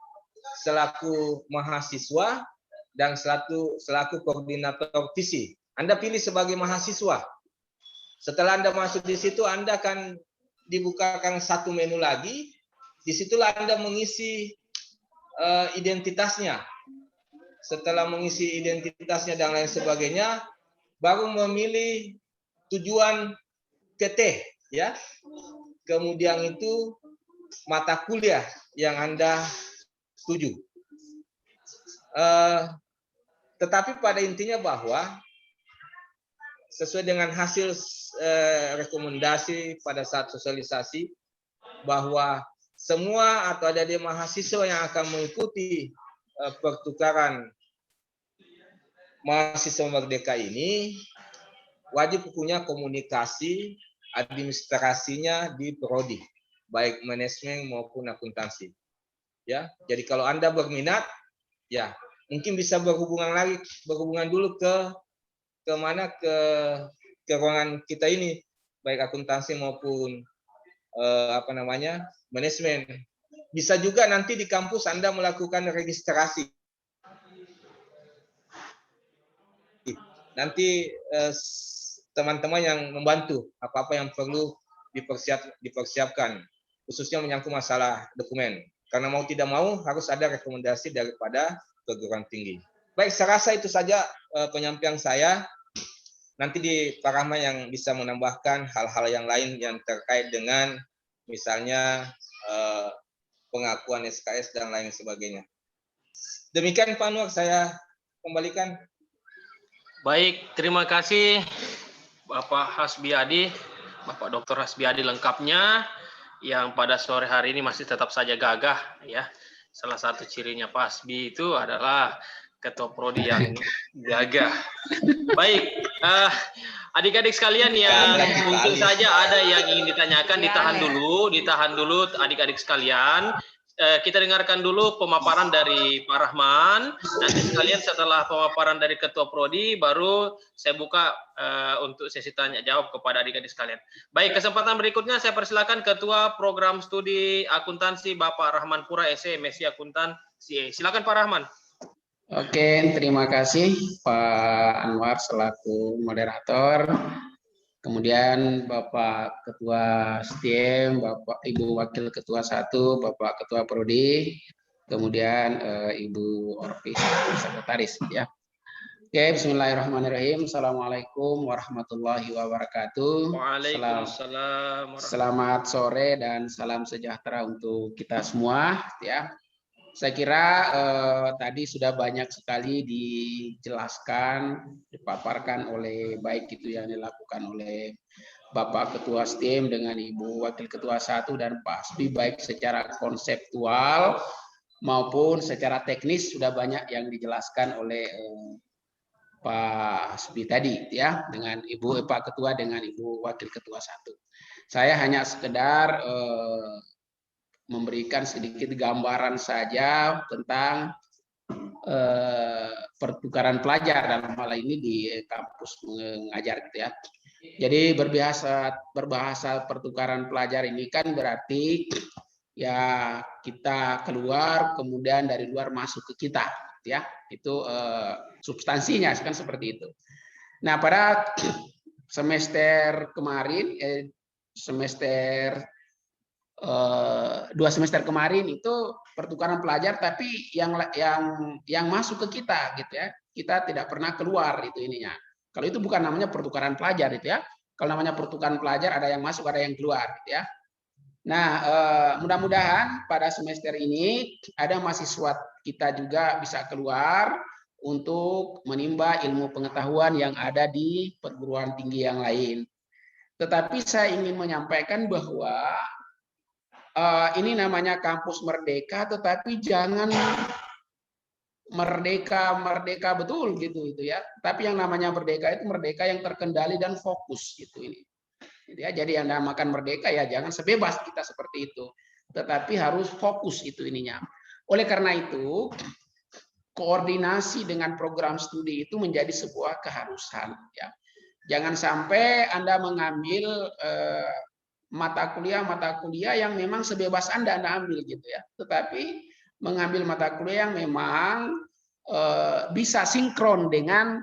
selaku mahasiswa, dan selaku koordinator visi. Anda pilih sebagai mahasiswa. Setelah Anda masuk di situ, Anda akan dibukakan satu menu lagi. Disitulah Anda mengisi identitasnya. Setelah mengisi identitasnya dan lain sebagainya, baru memilih tujuan PT, ya. Kemudian itu mata kuliah yang Anda tuju. Tetapi pada intinya bahwa sesuai dengan hasil rekomendasi pada saat sosialisasi, bahwa semua atau ada di mahasiswa yang akan mengikuti pertukaran mahasiswa Merdeka ini wajib punya komunikasi administrasinya di prodi, baik manajemen maupun akuntansi. Ya, jadi kalau Anda berminat, ya mungkin bisa berhubungan dulu ke ke ruangan kita ini, baik akuntansi maupun manajemen. Bisa juga nanti di kampus Anda melakukan registrasi. Nanti teman-teman yang membantu apa-apa yang perlu dipersiapkan, khususnya menyangkut masalah dokumen. Karena mau tidak mau harus ada rekomendasi daripada perguruan tinggi. Baik, saya rasa itu saja penyampaian saya. Nanti di Pak Rahman yang bisa menambahkan hal-hal yang lain yang terkait dengan misalnya pengakuan SKS dan lain sebagainya. Demikian Pak Anwar, saya kembalikan. Baik, terima kasih Bapak Hasbiadi, Bapak Dr. Hasbiadi lengkapnya, yang pada sore hari ini masih tetap saja gagah ya. Salah satu cirinya Pak Hasbi itu adalah ketua prodi yang gagah. Baik, adik-adik sekalian yang mungkin saja ada yang ingin ditanyakan, ditahan dulu adik-adik sekalian. Kita dengarkan dulu pemaparan dari Pak Rahman. Nanti sekalian setelah pemaparan dari Ketua Prodi, baru saya buka untuk sesi tanya jawab kepada adik-adik sekalian. Baik, kesempatan berikutnya saya persilakan Ketua Program Studi Akuntansi Bapak Rahman Pura SE, MSc Akuntansi. Silakan Pak Rahman. Oke, terima kasih Pak Anwar selaku moderator. Kemudian Bapak Ketua STM, Bapak Ibu Wakil Ketua 1, Bapak Ketua Prodi, kemudian Ibu Orpis Sekretaris ya. Oke, bismillahirrahmanirrahim. Assalamualaikum warahmatullahi wabarakatuh. Waalaikumsalam. Selamat sore dan salam sejahtera untuk kita semua ya. Saya kira tadi sudah banyak sekali dijelaskan, dipaparkan oleh baik itu yang dilakukan oleh Bapak Ketua STIM dengan Ibu Wakil Ketua 1 dan Pak Hasbi, baik secara konseptual maupun secara teknis sudah banyak yang dijelaskan oleh Pak Hasbi tadi ya, dengan Pak Ketua dengan Ibu Wakil Ketua 1. Saya hanya sekedar memberikan sedikit gambaran saja tentang pertukaran pelajar dalam hal ini di kampus mengajar gitu ya. Jadi berbahasa pertukaran pelajar ini kan berarti ya kita keluar kemudian dari luar masuk ke kita ya. Itu substansinya kan seperti itu. Nah, pada semester kemarin dua semester kemarin itu pertukaran pelajar, tapi yang masuk ke kita gitu ya, kita tidak pernah keluar itu ininya. Kalau itu bukan namanya pertukaran pelajar itu ya. Kalau namanya pertukaran pelajar ada yang masuk ada yang keluar gitu ya. Nah, mudah-mudahan pada semester ini ada mahasiswa kita juga bisa keluar untuk menimba ilmu pengetahuan yang ada di perguruan tinggi yang lain. Tetapi saya ingin menyampaikan bahwa ini namanya kampus merdeka, tetapi jangan merdeka betul gitu itu ya. Tapi yang namanya merdeka itu merdeka yang terkendali dan fokus gitu ini. Ya, jadi yang namakan merdeka ya jangan sebebas kita seperti itu, tetapi harus fokus itu ininya. Oleh karena itu koordinasi dengan program studi itu menjadi sebuah keharusan ya. Jangan sampai Anda mengambil mata kuliah yang memang sebebas Anda ambil gitu ya. Tetapi mengambil mata kuliah yang memang bisa sinkron dengan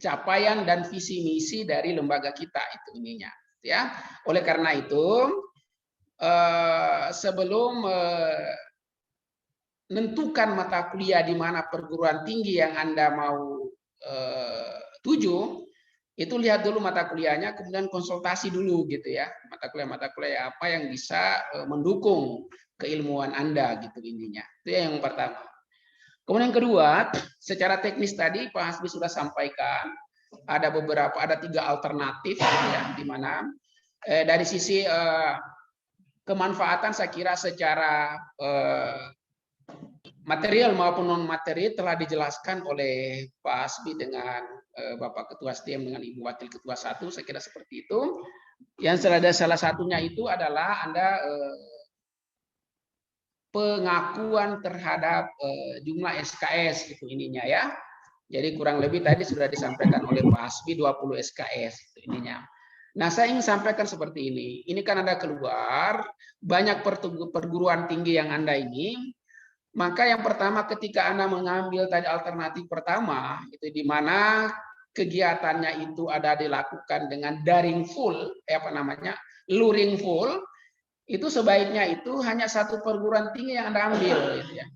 capaian dan visi misi dari lembaga kita itu ininya ya. Oleh karena itu sebelum menentukan mata kuliah di mana perguruan tinggi yang Anda mau tuju, itu lihat dulu mata kuliahnya, kemudian konsultasi dulu gitu ya, mata kuliah apa yang bisa mendukung keilmuan Anda gitu intinya. Itu yang pertama. Kemudian yang kedua, secara teknis tadi Pak Hasbi sudah sampaikan ada 3 alternatif gitu ya, di mana dari sisi kemanfaatan saya kira secara material maupun non materi telah dijelaskan oleh Pak Hasbi dengan Bapak Ketua STM dengan Ibu Wakil Ketua 1, saya kira seperti itu. Yang salah satunya itu adalah Anda pengakuan terhadap jumlah SKS itu ininya ya. Jadi kurang lebih tadi sudah disampaikan oleh Pak Hasbi 20 SKS itu ininya. Nah, saya ingin sampaikan seperti ini. Ini kan Anda keluar, banyak perguruan tinggi yang Anda ini, maka yang pertama ketika Anda mengambil tadi alternatif pertama, itu di mana kegiatannya itu ada dilakukan dengan daring full, luring full, itu sebaiknya itu hanya satu perguruan tinggi yang Anda ambil, gitu ya.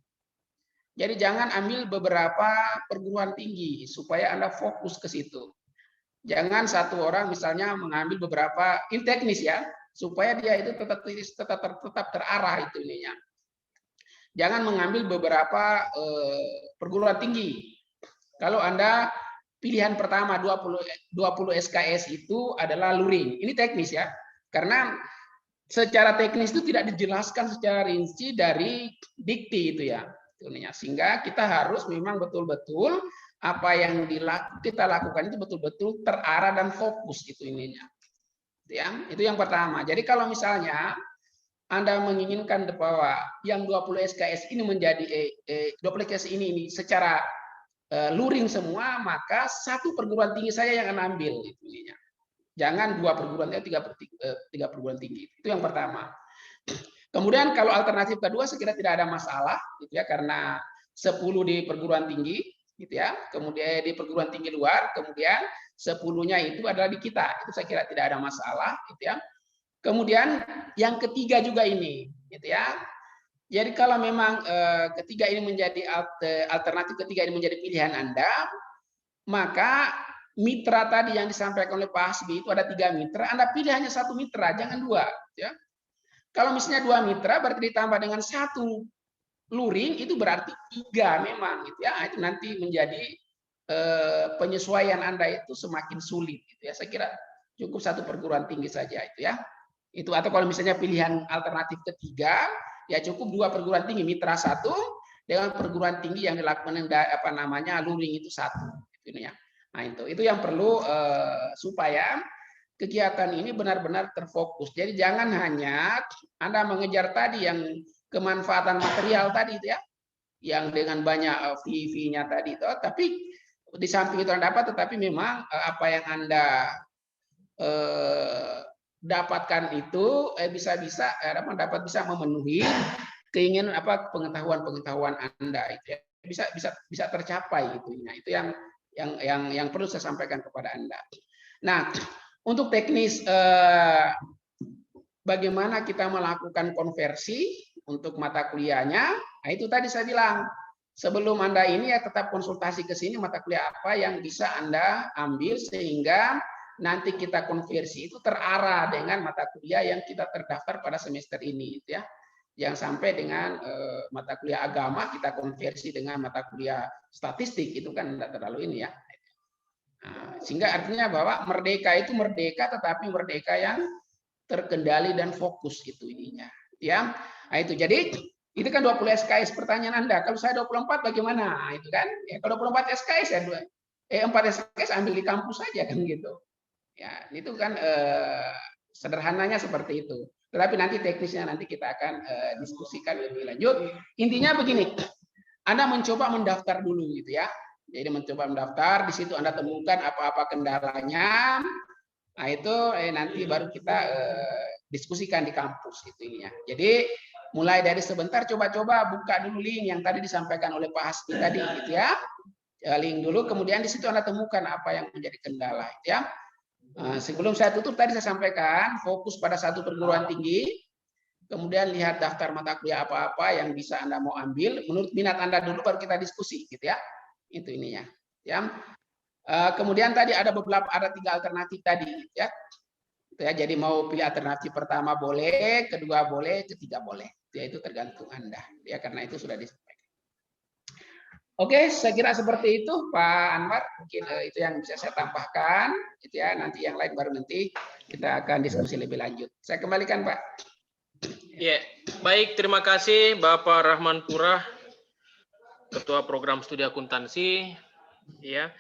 Jadi jangan ambil beberapa perguruan tinggi supaya Anda fokus ke situ. Jangan satu orang misalnya mengambil beberapa, ini teknis ya, supaya dia itu tetap terarah itu ininya. Jangan mengambil beberapa perguruan tinggi. Kalau Anda pilihan pertama 20 SKS itu adalah luring. Ini teknis ya. Karena secara teknis itu tidak dijelaskan secara rinci dari dikti itu ya. Sehingga kita harus memang betul-betul apa yang kita lakukan itu betul-betul terarah dan fokus gitu ininya. Itu yang pertama. Jadi kalau misalnya Anda menginginkan bahwa yang 20 SKS ini menjadi 20 SKS ini secara luring semua, maka satu perguruan tinggi saya yang akan ambil itu ininya. Jangan dua perguruan tinggi, tiga perguruan tinggi. Itu yang pertama. Kemudian kalau alternatif kedua sekira tidak ada masalah gitu ya, karena 10 di perguruan tinggi gitu ya. Kemudian di perguruan tinggi luar, kemudian 10-nya itu adalah di kita. Itu saya kira tidak ada masalah gitu ya. Kemudian yang ketiga juga ini gitu ya. Jadi kalau memang ketiga ini menjadi alternatif ketiga ini menjadi pilihan Anda, maka mitra tadi yang disampaikan oleh Pak Hasbi itu ada 3 mitra, Anda pilih hanya 1 mitra, jangan 2 ya. Kalau misalnya 2 mitra berarti ditambah dengan 1 luring itu berarti 3 memang gitu ya. Itu nanti menjadi penyesuaian Anda itu semakin sulit gitu ya. Saya kira cukup 1 perguruan tinggi saja itu ya. Itu atau kalau misalnya pilihan alternatif ketiga ya cukup 2 perguruan tinggi, mitra 1 dengan perguruan tinggi yang dilakukan luring itu 1 gitu ya. Nah, itu yang perlu supaya kegiatan ini benar-benar terfokus. Jadi jangan hanya Anda mengejar tadi yang kemanfaatan material tadi itu ya, yang dengan banyak fee-nya tadi itu, tapi di samping itu Anda dapat, tetapi memang apa yang Anda dapatkan itu bisa memenuhi keinginan pengetahuan Anda itu ya. Bisa tercapai itu. Nah, itu yang perlu saya sampaikan kepada Anda. Nah, untuk teknis bagaimana kita melakukan konversi untuk mata kuliahnya, nah itu tadi saya bilang, sebelum Anda ini ya tetap konsultasi ke sini mata kuliah apa yang bisa Anda ambil sehingga nanti kita konversi itu terarah dengan mata kuliah yang kita terdaftar pada semester ini ya. Yang sampai dengan mata kuliah agama kita konversi dengan mata kuliah statistik itu kan tidak terlalu ini ya. Nah, sehingga artinya bahwa merdeka itu merdeka tetapi merdeka yang terkendali dan fokus gitu ininya ya. Nah, itu jadi itu kan 20 SKS pertanyaan Anda. Kalau saya 24 bagaimana? Nah, itu kan ya, kalau 24 SKS ya 4 SKS ambil di kampus saja kan gitu. Ya, itu kan sederhananya seperti itu. Tetapi nanti teknisnya nanti kita akan diskusikan lebih lanjut. Intinya begini. Anda mencoba mendaftar dulu gitu ya. Jadi mencoba mendaftar, di situ Anda temukan apa-apa kendalanya. Nah, itu nanti baru kita diskusikan di kampus itu ininya. Jadi mulai dari sebentar coba-coba buka dulu link yang tadi disampaikan oleh Pak Hasbi tadi gitu ya. Link dulu, kemudian di situ Anda temukan apa yang menjadi kendala gitu ya. Sebelum saya tutup tadi saya sampaikan fokus pada 1 perguruan tinggi. Kemudian lihat daftar mata kuliah apa-apa yang bisa Anda mau ambil menurut minat Anda dulu baru kita diskusi gitu ya. Itu ininya ya. Kemudian tadi ada 3 alternatif tadi ya. Jadi mau pilih alternatif pertama boleh, kedua boleh, ketiga boleh. Ya, itu tergantung Anda ya, karena itu sudah disampaikan. Oke, saya kira seperti itu Pak Anwar. Mungkin itu yang bisa saya tambahkan gitu ya. Nanti yang lain baru nanti kita akan diskusi lebih lanjut. Saya kembalikan Pak. Ya, baik, terima kasih Bapak Rahman Purah, Ketua Program Studi Akuntansi. Ya,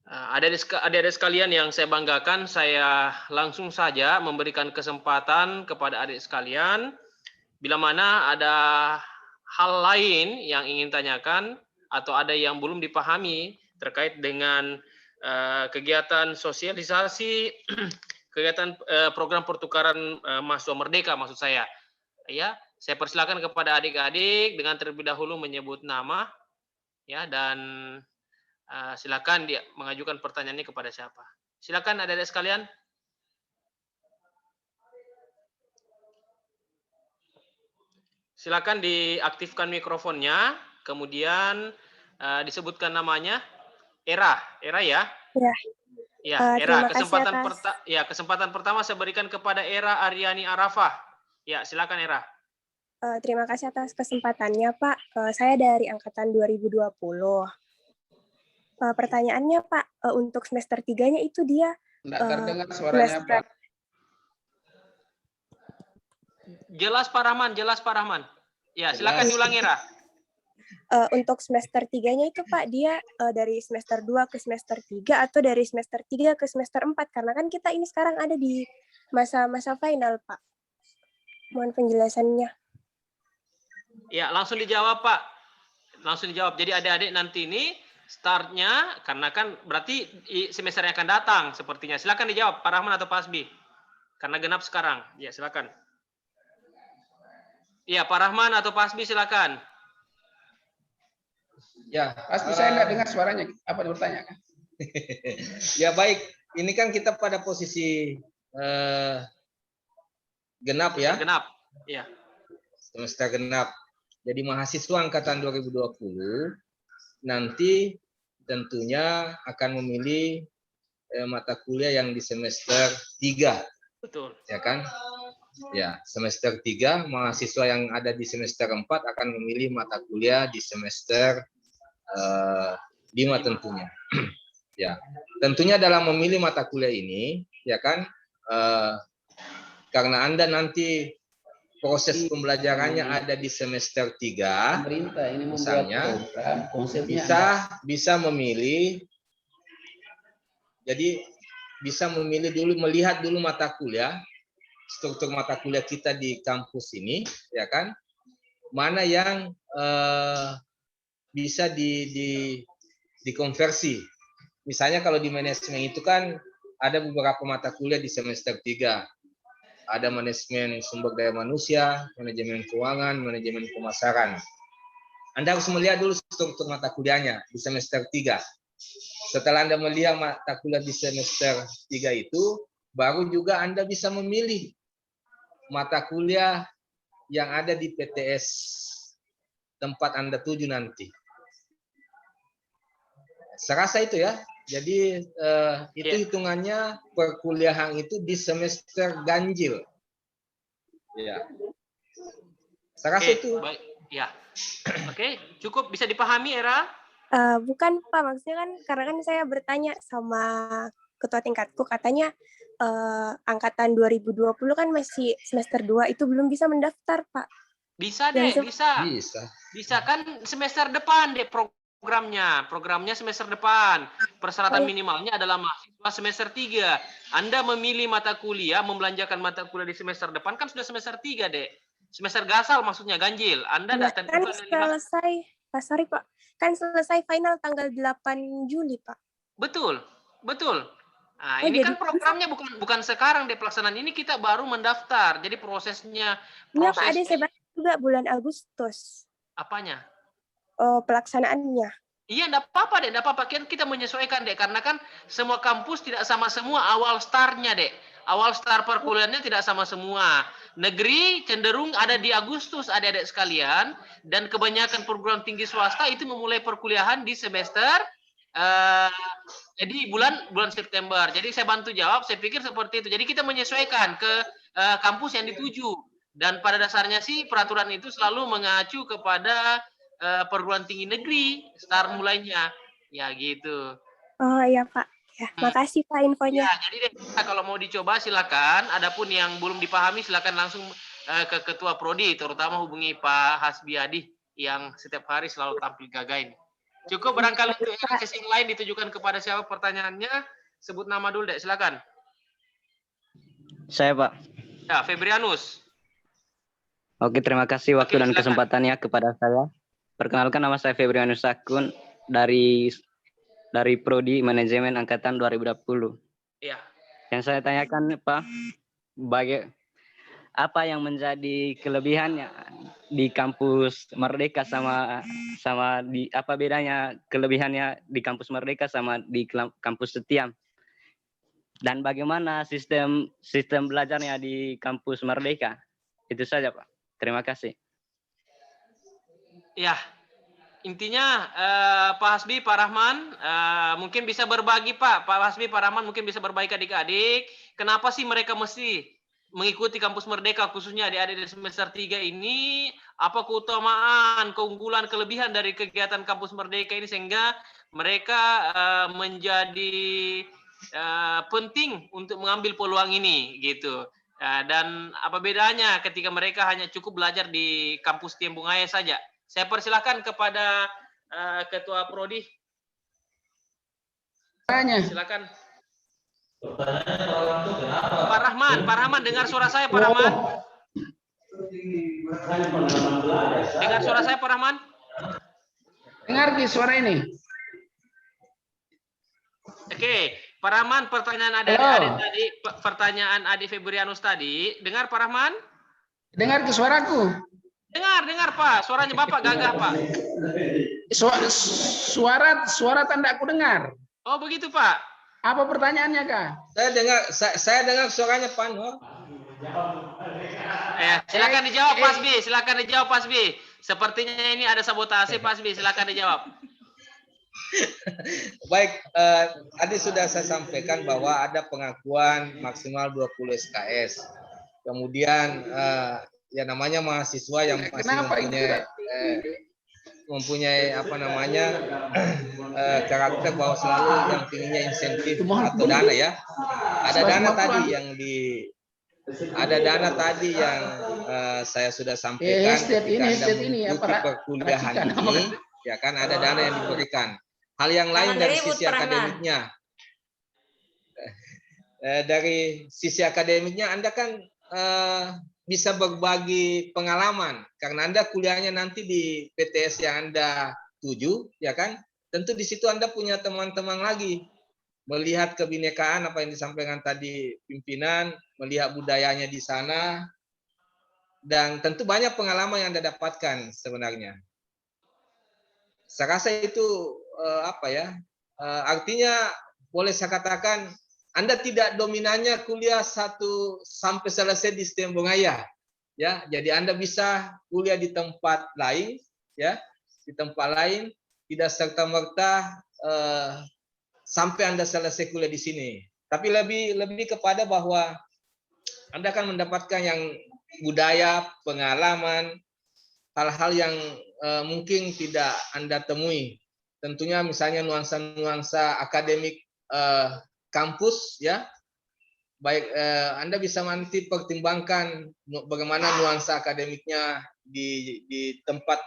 adik-adik sekalian yang saya banggakan, saya langsung saja memberikan kesempatan kepada adik sekalian. Bila mana ada hal lain yang ingin tanyakan atau ada yang belum dipahami terkait dengan kegiatan sosialisasi, kegiatan program pertukaran mahasiswa merdeka maksud saya. Ya, saya persilakan kepada adik-adik dengan terlebih dahulu menyebut nama, ya, dan silakan dia mengajukan pertanyaannya kepada siapa. Silakan adik-adik sekalian. Silakan diaktifkan mikrofonnya, kemudian disebutkan namanya. Era ya. Ya. Ya, Era. Kesempatan pertama saya berikan kepada Era Aryani Arafah. Ya, silakan Era. Terima kasih atas kesempatannya, Pak. Saya dari angkatan 2020. Pertanyaannya, Pak, untuk semester 3-nya itu dia Nggak terdengar suaranya, Pak. Jelas Pak Rahman. Ya, silakan diulang Era. Untuk semester 3-nya itu Pak, dia dari semester 2 ke semester 3 atau dari semester 3 ke semester 4? Karena kan kita ini sekarang ada di masa-masa final, Pak. Mohon penjelasannya. Ya, langsung dijawab, Pak. Langsung dijawab. Jadi adik-adik nanti ini startnya, karena kan berarti semester yang akan datang sepertinya. Silakan dijawab, Pak Rahman atau Pak Asbi. Karena genap sekarang. Ya, silakan. Ya, Pak Rahman atau Pak Asbi, silakan. Ya, Pasti saya nggak dengar suaranya. Apa bertanya? Ya baik, ini kan kita pada posisi genap ya. Genap, ya. Semester genap. Jadi mahasiswa angkatan 2020 nanti tentunya akan memilih mata kuliah yang di semester 3. Betul. Ya kan? Ya, semester 3 mahasiswa yang ada di semester 4 akan memilih mata kuliah di semester 5 tentunya. Ya, tentunya dalam memilih mata kuliah ini, ya kan, karena Anda nanti proses pembelajarannya ada di semester 3, Pemerintah ini misalnya, program, konsepnya bisa memilih, jadi bisa memilih dulu, melihat dulu mata kuliah, struktur mata kuliah kita di kampus ini, ya kan, mana yang bisa dikonversi. Misalnya kalau di manajemen itu kan ada beberapa mata kuliah di semester 3. Ada manajemen sumber daya manusia, manajemen keuangan, manajemen pemasaran. Anda harus melihat dulu struktur mata kuliahnya di semester 3. Setelah Anda melihat mata kuliah di semester 3 itu, baru juga Anda bisa memilih mata kuliah yang ada di PTS tempat Anda tuju nanti. Saya rasa itu ya. Jadi itu hitungannya perkuliahan itu di semester ganjil. Ya. Saya rasa itu. Baik. Ya. Oke, cukup bisa dipahami Era? Bukan Pak, maksudnya kan karena kan saya bertanya sama ketua tingkatku, katanya angkatan 2020 kan masih semester 2 itu belum bisa mendaftar, Pak. Bisa deh, bisa. Bisa kan semester depan deh programnya semester depan. Persyaratan minimalnya adalah mahasiswa semester 3. Anda memilih mata kuliah, membelanjakan mata kuliah di semester depan kan sudah semester 3, Dek. Semester gasal maksudnya ganjil. Anda kan selesai, sorry Pak. Kan selesai final tanggal 8 Juli, Pak. Betul. Nah, ini kan programnya bukan sekarang deh pelaksanaan ini, kita baru mendaftar. Jadi prosesnya Iya, Pak, ada saya juga bulan Agustus. Apanya? Pelaksanaannya. Iya, enggak apa-apa, Dek. Enggak apa-apa. Kita menyesuaikan, Dek. Karena kan semua kampus tidak sama semua awal startnya, Dek. Awal start perkuliahannya tidak sama semua. Negeri cenderung ada di Agustus, adik-adik sekalian. Dan kebanyakan perguruan tinggi swasta itu memulai perkuliahan di semester jadi bulan September. Jadi saya bantu jawab, saya pikir seperti itu. Jadi kita menyesuaikan ke kampus yang dituju. Dan pada dasarnya sih peraturan itu selalu mengacu kepada perguruan tinggi negeri start mulainya. Ya gitu. Oh iya Pak. Ya, makasih Pak infonya. Ya, jadi kalau mau dicoba silakan. Adapun yang belum dipahami silakan langsung ke ketua prodi, terutama hubungi Pak Hasbiadi yang setiap hari selalu tampil gagah ini. Cukup barangkali untuk sesi lain ditujukan kepada siapa pertanyaannya, sebut nama dulu, Dek. Silakan. Saya, Pak. Ya, Febrianus. Oke, terima kasih waktu dan kesempatannya kepada saya. Perkenalkan, nama saya Febrianus Sakun dari dari Prodi Manajemen Angkatan 2020. Iya. Yang saya tanyakan, Pak, apa yang menjadi kelebihannya di kampus Merdeka sama di apa bedanya kelebihannya di kampus Merdeka sama di kampus Setiam? Dan bagaimana sistem belajarnya di kampus Merdeka? Itu saja, Pak. Terima kasih. Ya, intinya Pak Hasbi, Pak Rahman, mungkin bisa berbagi Pak Hasbi, Pak Rahman mungkin bisa berbagi ke adik-adik, kenapa sih mereka mesti mengikuti kampus Merdeka, khususnya adik-adik di semester 3 ini, apa keutamaan, keunggulan, kelebihan dari kegiatan kampus Merdeka ini sehingga mereka menjadi penting untuk mengambil peluang ini gitu. Dan apa bedanya ketika mereka hanya cukup belajar di kampus Tiembungaya saja. Saya persilahkan kepada Ketua Prodi. Silakan. Pak Rahman dengar suara saya Pak Rahman? Dengar suara saya Pak Rahman? Dengar di suara ini. Oke, Pak Rahman, pertanyaan adik-adik tadi, pertanyaan Adi Febrianus tadi, dengar Pak Rahman? Dengar ke suaraku? Dengar Pak, suaranya Bapak gagah Pak. Suara tanda aku dengar. Oh begitu Pak. Apa pertanyaannya Kak? Saya dengar suaranya Pak Nur. Silakan dijawab Pak Hasbi, silakan dijawab Pak Hasbi. Sepertinya ini ada sabotase Pak Hasbi, silakan dijawab. Baik, tadi sudah saya sampaikan bahwa ada pengakuan maksimal 20 SKS. Kemudian ya namanya mahasiswa yang masih mempunyai apa namanya karakter bahwa selalu yang tingginya insentif atau dana ya. Ada dana tadi yang saya sudah sampaikan ketika Anda mengikuti perkuliahan ini, ya kan ada dana yang diberikan. Hal yang lain dari sisi akademiknya. Dari sisi akademiknya Anda kan bisa berbagi pengalaman karena Anda kuliahnya nanti di PTS yang Anda tuju, ya kan? Tentu di situ Anda punya teman-teman lagi melihat kebinekaan apa yang disampaikan tadi pimpinan, melihat budayanya di sana, dan tentu banyak pengalaman yang Anda dapatkan sebenarnya. Saya rasa itu artinya boleh saya katakan Anda tidak dominannya kuliah 1 sampai selesai di Tiembungaya, ya. Jadi Anda bisa kuliah di tempat lain, ya, di tempat lain, tidak serta-merta sampai Anda selesai kuliah di sini. Tapi lebih kepada bahwa Anda akan mendapatkan yang budaya, pengalaman, hal-hal yang mungkin tidak Anda temui. Tentunya misalnya nuansa-nuansa akademik kampus, ya. Baik, Anda bisa nanti pertimbangkan bagaimana nuansa akademiknya di tempat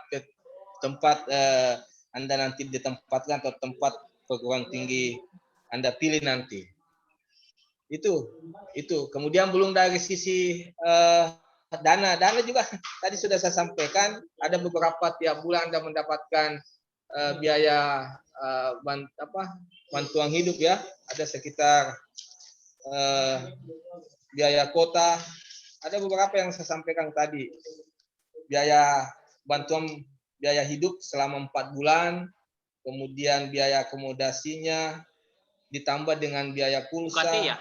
Anda nanti ditempatkan atau tempat perguruan tinggi Anda pilih nanti. Itu. Kemudian belum dari sisi dana juga tadi sudah saya sampaikan, ada beberapa tiap bulan Anda mendapatkan biaya bantuan hidup, ya, ada sekitar biaya kota, ada beberapa yang saya sampaikan tadi, bantuan biaya hidup selama 4 bulan, kemudian biaya akomodasinya ditambah dengan biaya pulsa. UKT ya?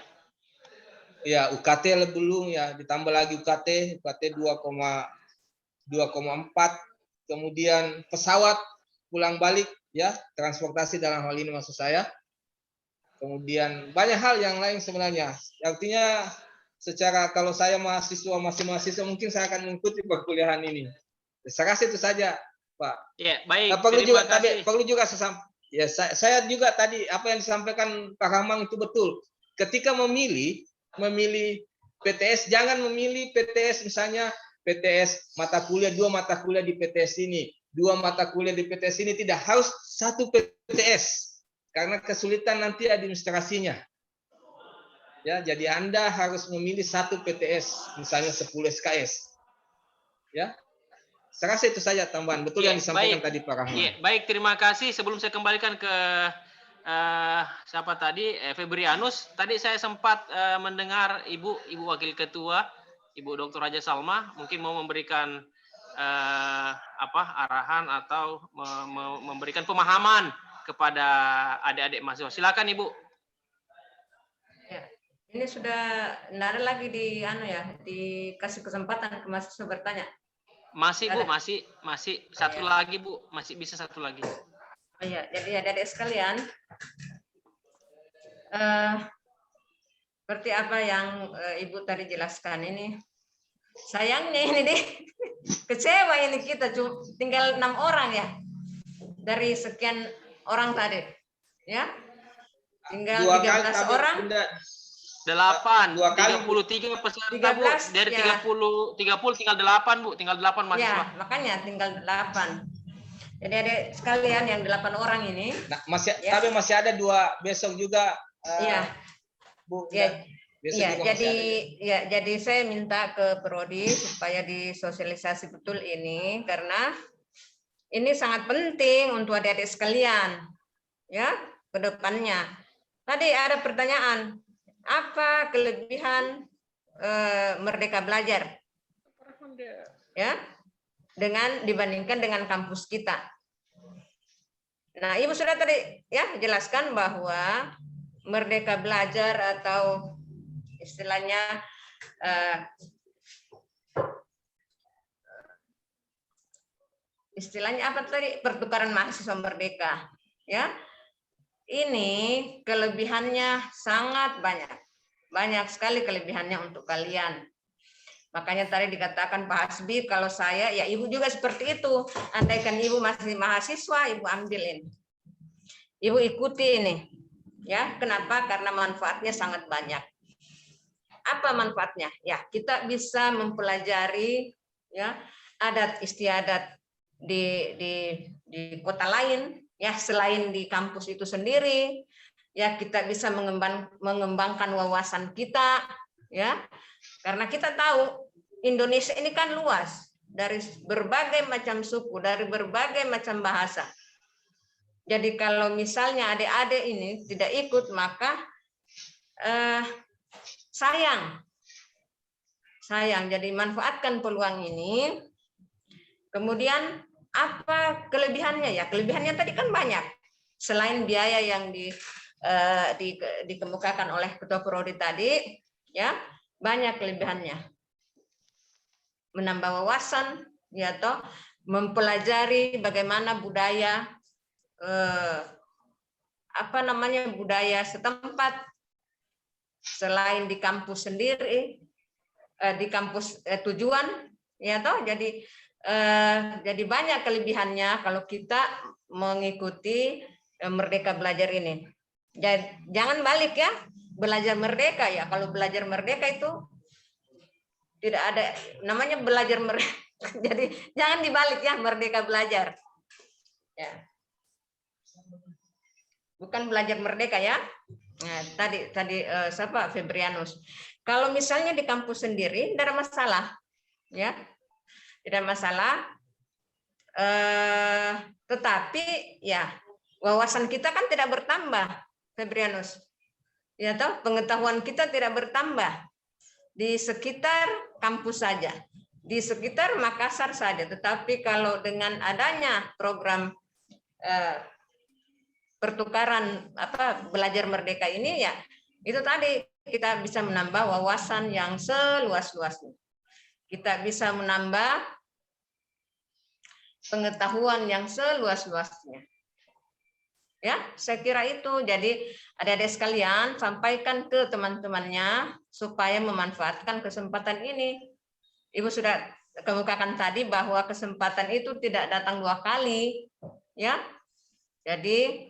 Ya, UKT belum, ya, ditambah lagi UKT 2,4, kemudian pesawat pulang balik, ya, transportasi dalam hal ini maksud saya. Kemudian banyak hal yang lain sebenarnya. Artinya secara kalau saya masih mahasiswa mungkin saya akan mengikuti perkuliahan ini. Saya kasih itu saja, Pak. Ya, baik. Perlu juga saya juga tadi apa yang disampaikan Pak Rahman itu betul. Ketika memilih PTS, jangan memilih PTS misalnya PTS mata kuliah 2 mata kuliah di PTS ini, 2 mata kuliah di PTS ini, tidak harus 1 PTS. Karena kesulitan nanti administrasinya. Ya, jadi Anda harus memilih 1 PTS, misalnya 10 SKS. Ya. Saya rasa itu saja tambahan. Betul yang disampaikan tadi Pak Rahman. Ya, baik, terima kasih. Sebelum saya kembalikan ke siapa tadi? Febrianus. Tadi saya sempat mendengar Ibu Wakil Ketua, Ibu Dr. Raja Salma, mungkin mau memberikan arahan atau memberikan pemahaman kepada adik-adik mahasiswa. Silakan Ibu. Ya, ini sudah tidak ada lagi dikasih kesempatan ke mahasiswa bertanya. Masih Bu, masih satu lagi Bu, masih bisa satu lagi. Oh iya, jadi adik-adik sekalian, seperti apa yang Ibu tadi jelaskan ini, sayangnya ini deh, kecewa ini kita tinggal 6 orang ya, dari sekian orang tadi, ya, tinggal 13 orang. 8, 33 peserta Bu, dari ya. 30 tinggal 8 Bu, tinggal 8 mahasiswa. Ya, makanya tinggal 8. Jadi ada sekalian yang 8 orang ini. Nah, tapi masih ada 2 besok juga. Iya. Bu. Ya, jadi saya minta ke Prodi supaya disosialisasi betul ini karena ini sangat penting untuk adik-adik sekalian, ya, ke depannya. Tadi ada pertanyaan, apa kelebihan Merdeka Belajar? Ya. Dibandingkan dengan kampus kita. Nah, Ibu sudah tadi ya jelaskan bahwa Merdeka Belajar atau istilahnya apa tadi, pertukaran mahasiswa merdeka, ya. Ini kelebihannya sangat banyak sekali kelebihannya untuk kalian. Makanya tadi dikatakan Pak Hasbi, kalau saya, ya Ibu juga seperti itu. Andaikan Ibu masih mahasiswa, Ibu ambilin. Ibu ikuti ini. Ya, kenapa? Karena manfaatnya sangat banyak. Apa manfaatnya? Ya, kita bisa mempelajari ya adat istiadat di kota lain, ya selain di kampus itu sendiri. Ya, kita bisa mengembangkan wawasan kita, ya. Karena kita tahu Indonesia ini kan luas, dari berbagai macam suku, dari berbagai macam bahasa. Jadi kalau misalnya adik-adik ini tidak ikut, maka sayang. Jadi manfaatkan peluang ini. Kemudian apa kelebihannya ya? Kelebihannya tadi kan banyak. Selain biaya yang dikemukakan oleh Ketua Prodi tadi, ya. Banyak kelebihannya, menambah wawasan, ya toh, mempelajari bagaimana budaya budaya setempat selain di kampus sendiri, di kampus tujuan, ya toh. Jadi banyak kelebihannya kalau kita mengikuti Merdeka Belajar ini. Jadi, jangan balik ya. Belajar merdeka ya, kalau belajar merdeka itu tidak ada namanya belajar merdeka. Jadi jangan dibalik ya, Merdeka Belajar. Ya. Bukan belajar merdeka ya. Nah, tadi siapa Febrianus. Kalau misalnya di kampus sendiri tidak ada masalah. Ya. Tidak masalah. Tetapi ya wawasan kita kan tidak bertambah, Febrianus. Ya toh, pengetahuan kita tidak bertambah di sekitar kampus saja, di sekitar Makassar saja. Tetapi kalau dengan adanya program pertukaran belajar merdeka ini ya, itu tadi kita bisa menambah wawasan yang seluas-luasnya. Kita bisa menambah pengetahuan yang seluas-luasnya. Ya, saya kira itu. Jadi adik-adik sekalian, sampaikan ke teman-temannya supaya memanfaatkan kesempatan ini. Ibu sudah kemukakan tadi bahwa kesempatan itu tidak datang 2 kali, ya. Jadi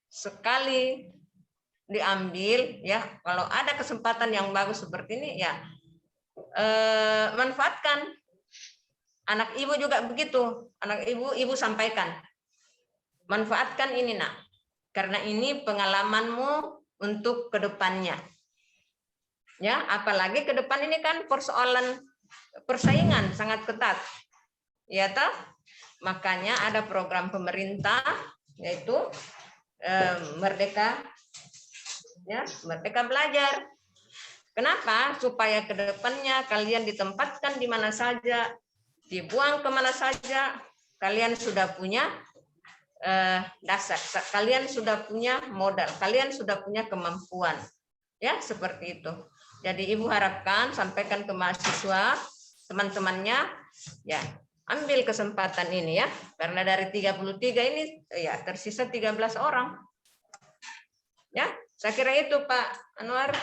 sekali diambil, ya. Kalau ada kesempatan yang bagus seperti ini, ya manfaatkan. Anak ibu juga begitu. Anak ibu sampaikan, manfaatkan ini nak. Karena ini pengalamanmu untuk kedepannya. Ya, apalagi ke depan ini kan persoalan persaingan sangat ketat. Ya toh? Makanya ada program pemerintah yaitu Merdeka, ya, Merdeka Belajar. Kenapa? Supaya ke depannya kalian ditempatkan di mana saja, dibuang kemana saja, kalian sudah punya dasar, kalian sudah punya modal, kalian sudah punya kemampuan, ya seperti itu. Jadi Ibu harapkan sampaikan ke mahasiswa, teman-temannya, ya ambil kesempatan ini ya, karena dari 33 ini ya tersisa 13 orang. Ya, saya kira itu Pak Anwar.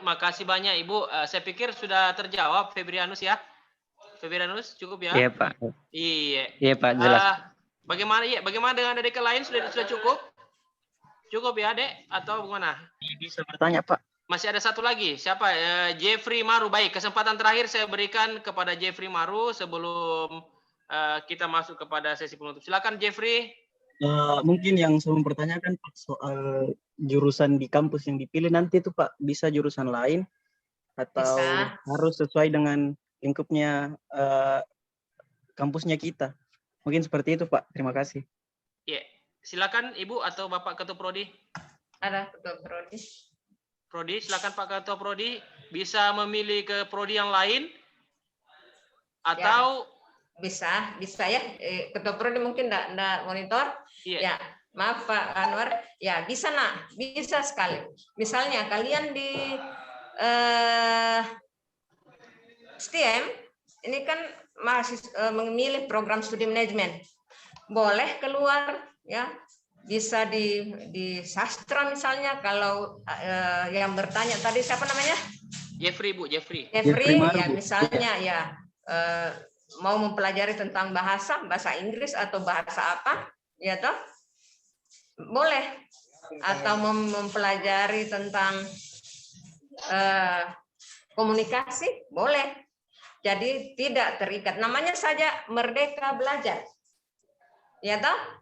Makasih banyak Ibu. Saya pikir sudah terjawab Febrianus ya. Febrianus cukup ya? Iya Pak. Iya. Iya Pak, jelas. Bagaimana dengan adik lain sudah cukup? Cukup ya, Dek? Atau bagaimana? Bisa bertanya, Pak. Masih ada satu lagi. Siapa? Jeffrey Maru. Baik, kesempatan terakhir saya berikan kepada Jeffrey Maru sebelum kita masuk kepada sesi penutup. Silakan Jeffrey. Mungkin yang saya mau pertanyakan Pak, soal jurusan di kampus yang dipilih nanti itu Pak, bisa jurusan lain atau Bisa. harus sesuai dengan lingkupnya kampusnya kita? Mungkin seperti itu Pak. Terima kasih. Iya. Silakan Ibu atau Bapak Ketua Prodi. Ada Ketua Prodi. Prodi, silakan Pak Ketua Prodi. Bisa memilih ke prodi yang lain atau bisa ya. Ketua Prodi mungkin enggak monitor. Iya. Ya, maaf Pak Anwar. Ya, bisa nak, bisa sekali. Misalnya kalian di STM ini kan masih memilih program studi manajemen. Boleh keluar ya. Bisa di sastra misalnya, kalau yang bertanya tadi siapa namanya? Jeffrey Bu, Jeffrey ya misalnya ya mau mempelajari tentang bahasa Inggris atau bahasa apa ya toh boleh, atau mempelajari tentang komunikasi boleh. Jadi tidak terikat, namanya saja Merdeka Belajar ya toh.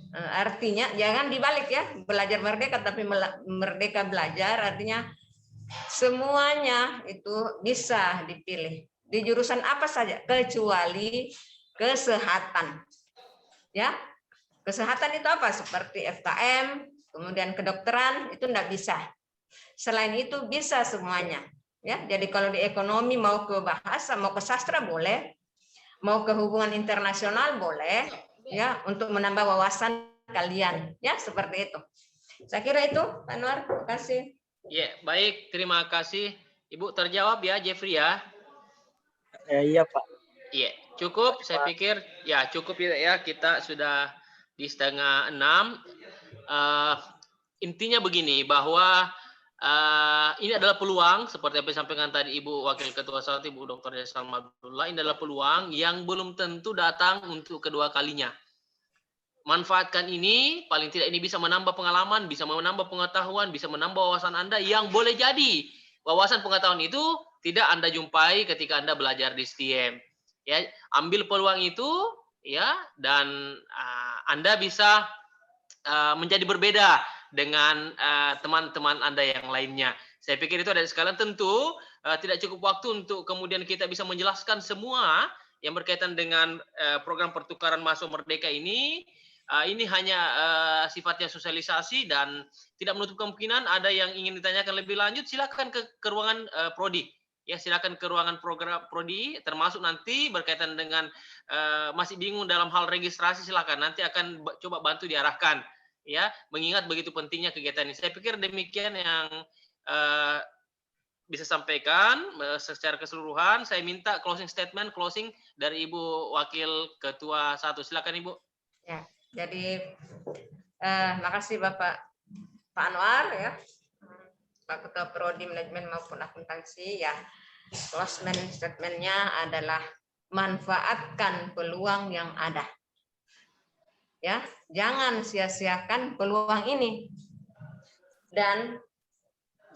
Artinya jangan dibalik ya, belajar merdeka tapi merdeka belajar, artinya semuanya itu bisa dipilih di jurusan apa saja kecuali kesehatan. Ya, kesehatan itu apa? Seperti FKM, kemudian kedokteran itu enggak bisa. Selain itu bisa semuanya. Ya, jadi kalau di ekonomi mau ke bahasa, mau ke sastra boleh, mau ke hubungan internasional boleh. Ya, untuk menambah wawasan kalian ya, seperti itu. Saya kira itu Pak Anwar. Terima kasih. Ya, baik, terima kasih Ibu. Terjawab ya Jeffrey ya. Iya Pak. Iya, cukup. Saya pikir ya cukup ya, kita sudah di 5:30. Intinya begini, bahwa ini adalah peluang seperti apa yang disampaikan tadi Ibu Wakil Ketua 1 Ibu Dr. Salma Abdullah. Ini adalah peluang yang belum tentu datang untuk kedua kalinya. Manfaatkan ini, paling tidak ini bisa menambah pengalaman, bisa menambah pengetahuan, bisa menambah wawasan Anda yang boleh jadi wawasan pengetahuan itu tidak Anda jumpai ketika Anda belajar di STM. Ya, ambil peluang itu ya, dan Anda bisa menjadi berbeda dengan teman-teman Anda yang lainnya. Saya pikir itu ada sekalian. Tentu tidak cukup waktu untuk kemudian kita bisa menjelaskan semua yang berkaitan dengan program pertukaran mahasiswa merdeka ini. Ini hanya sifatnya sosialisasi dan tidak menutup kemungkinan ada yang ingin ditanyakan lebih lanjut, silakan ke ruangan prodi. Ya, silakan ke ruangan program prodi, termasuk nanti berkaitan dengan masih bingung dalam hal registrasi, silakan, nanti akan coba bantu diarahkan. Ya, mengingat begitu pentingnya kegiatan ini. Saya pikir demikian yang bisa sampaikan secara keseluruhan. Saya minta closing statement, closing dari Ibu Wakil Ketua 1. Silakan Ibu. Ya, jadi makasih Bapak Pak Anwar ya, Pak Ketua Prodi Manajemen maupun Akuntansi ya. Closing statement-nya adalah manfaatkan peluang yang ada. Ya, jangan sia-siakan peluang ini. Dan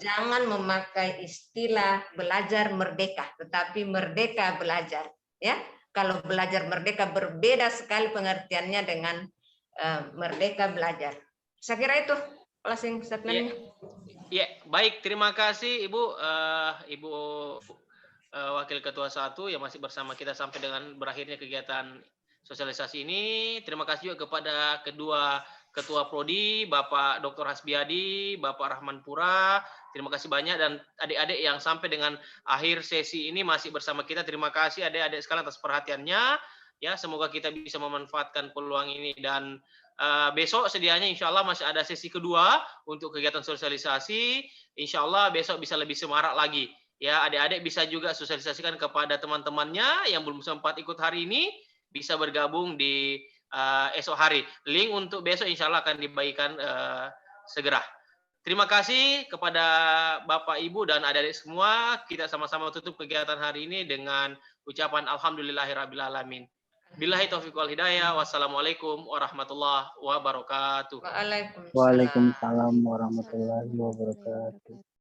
jangan memakai istilah belajar merdeka, tetapi merdeka belajar. Ya, kalau belajar merdeka berbeda sekali pengertiannya dengan merdeka belajar. Saya kira itu closing statement-nya. Ya, baik. Terima kasih Ibu, Ibu Wakil Ketua 1 yang masih bersama kita sampai dengan berakhirnya kegiatan sosialisasi ini. Terima kasih juga kepada kedua Ketua Prodi, Bapak Dr. Hasbiadi, Bapak Rahman Pura. Terima kasih banyak, dan adik-adik yang sampai dengan akhir sesi ini masih bersama kita. Terima kasih adik-adik sekalian atas perhatiannya. Ya, semoga kita bisa memanfaatkan peluang ini, dan besok sedianya insya Allah masih ada sesi kedua untuk kegiatan sosialisasi. Insya Allah besok bisa lebih semarak lagi. Ya, adik-adik bisa juga sosialisasikan kepada teman-temannya yang belum sempat ikut hari ini, bisa bergabung di esok hari. Link untuk besok insya Allah akan dibagikan segera. Terima kasih kepada Bapak, Ibu, dan adik-adik semua. Kita sama-sama tutup kegiatan hari ini dengan ucapan Alhamdulillahirrabbilalamin. Billahi taufiq wal hidayah. Wassalamualaikum warahmatullahi wabarakatuh. Waalaikumsalam. Waalaikumsalam warahmatullahi wabarakatuh.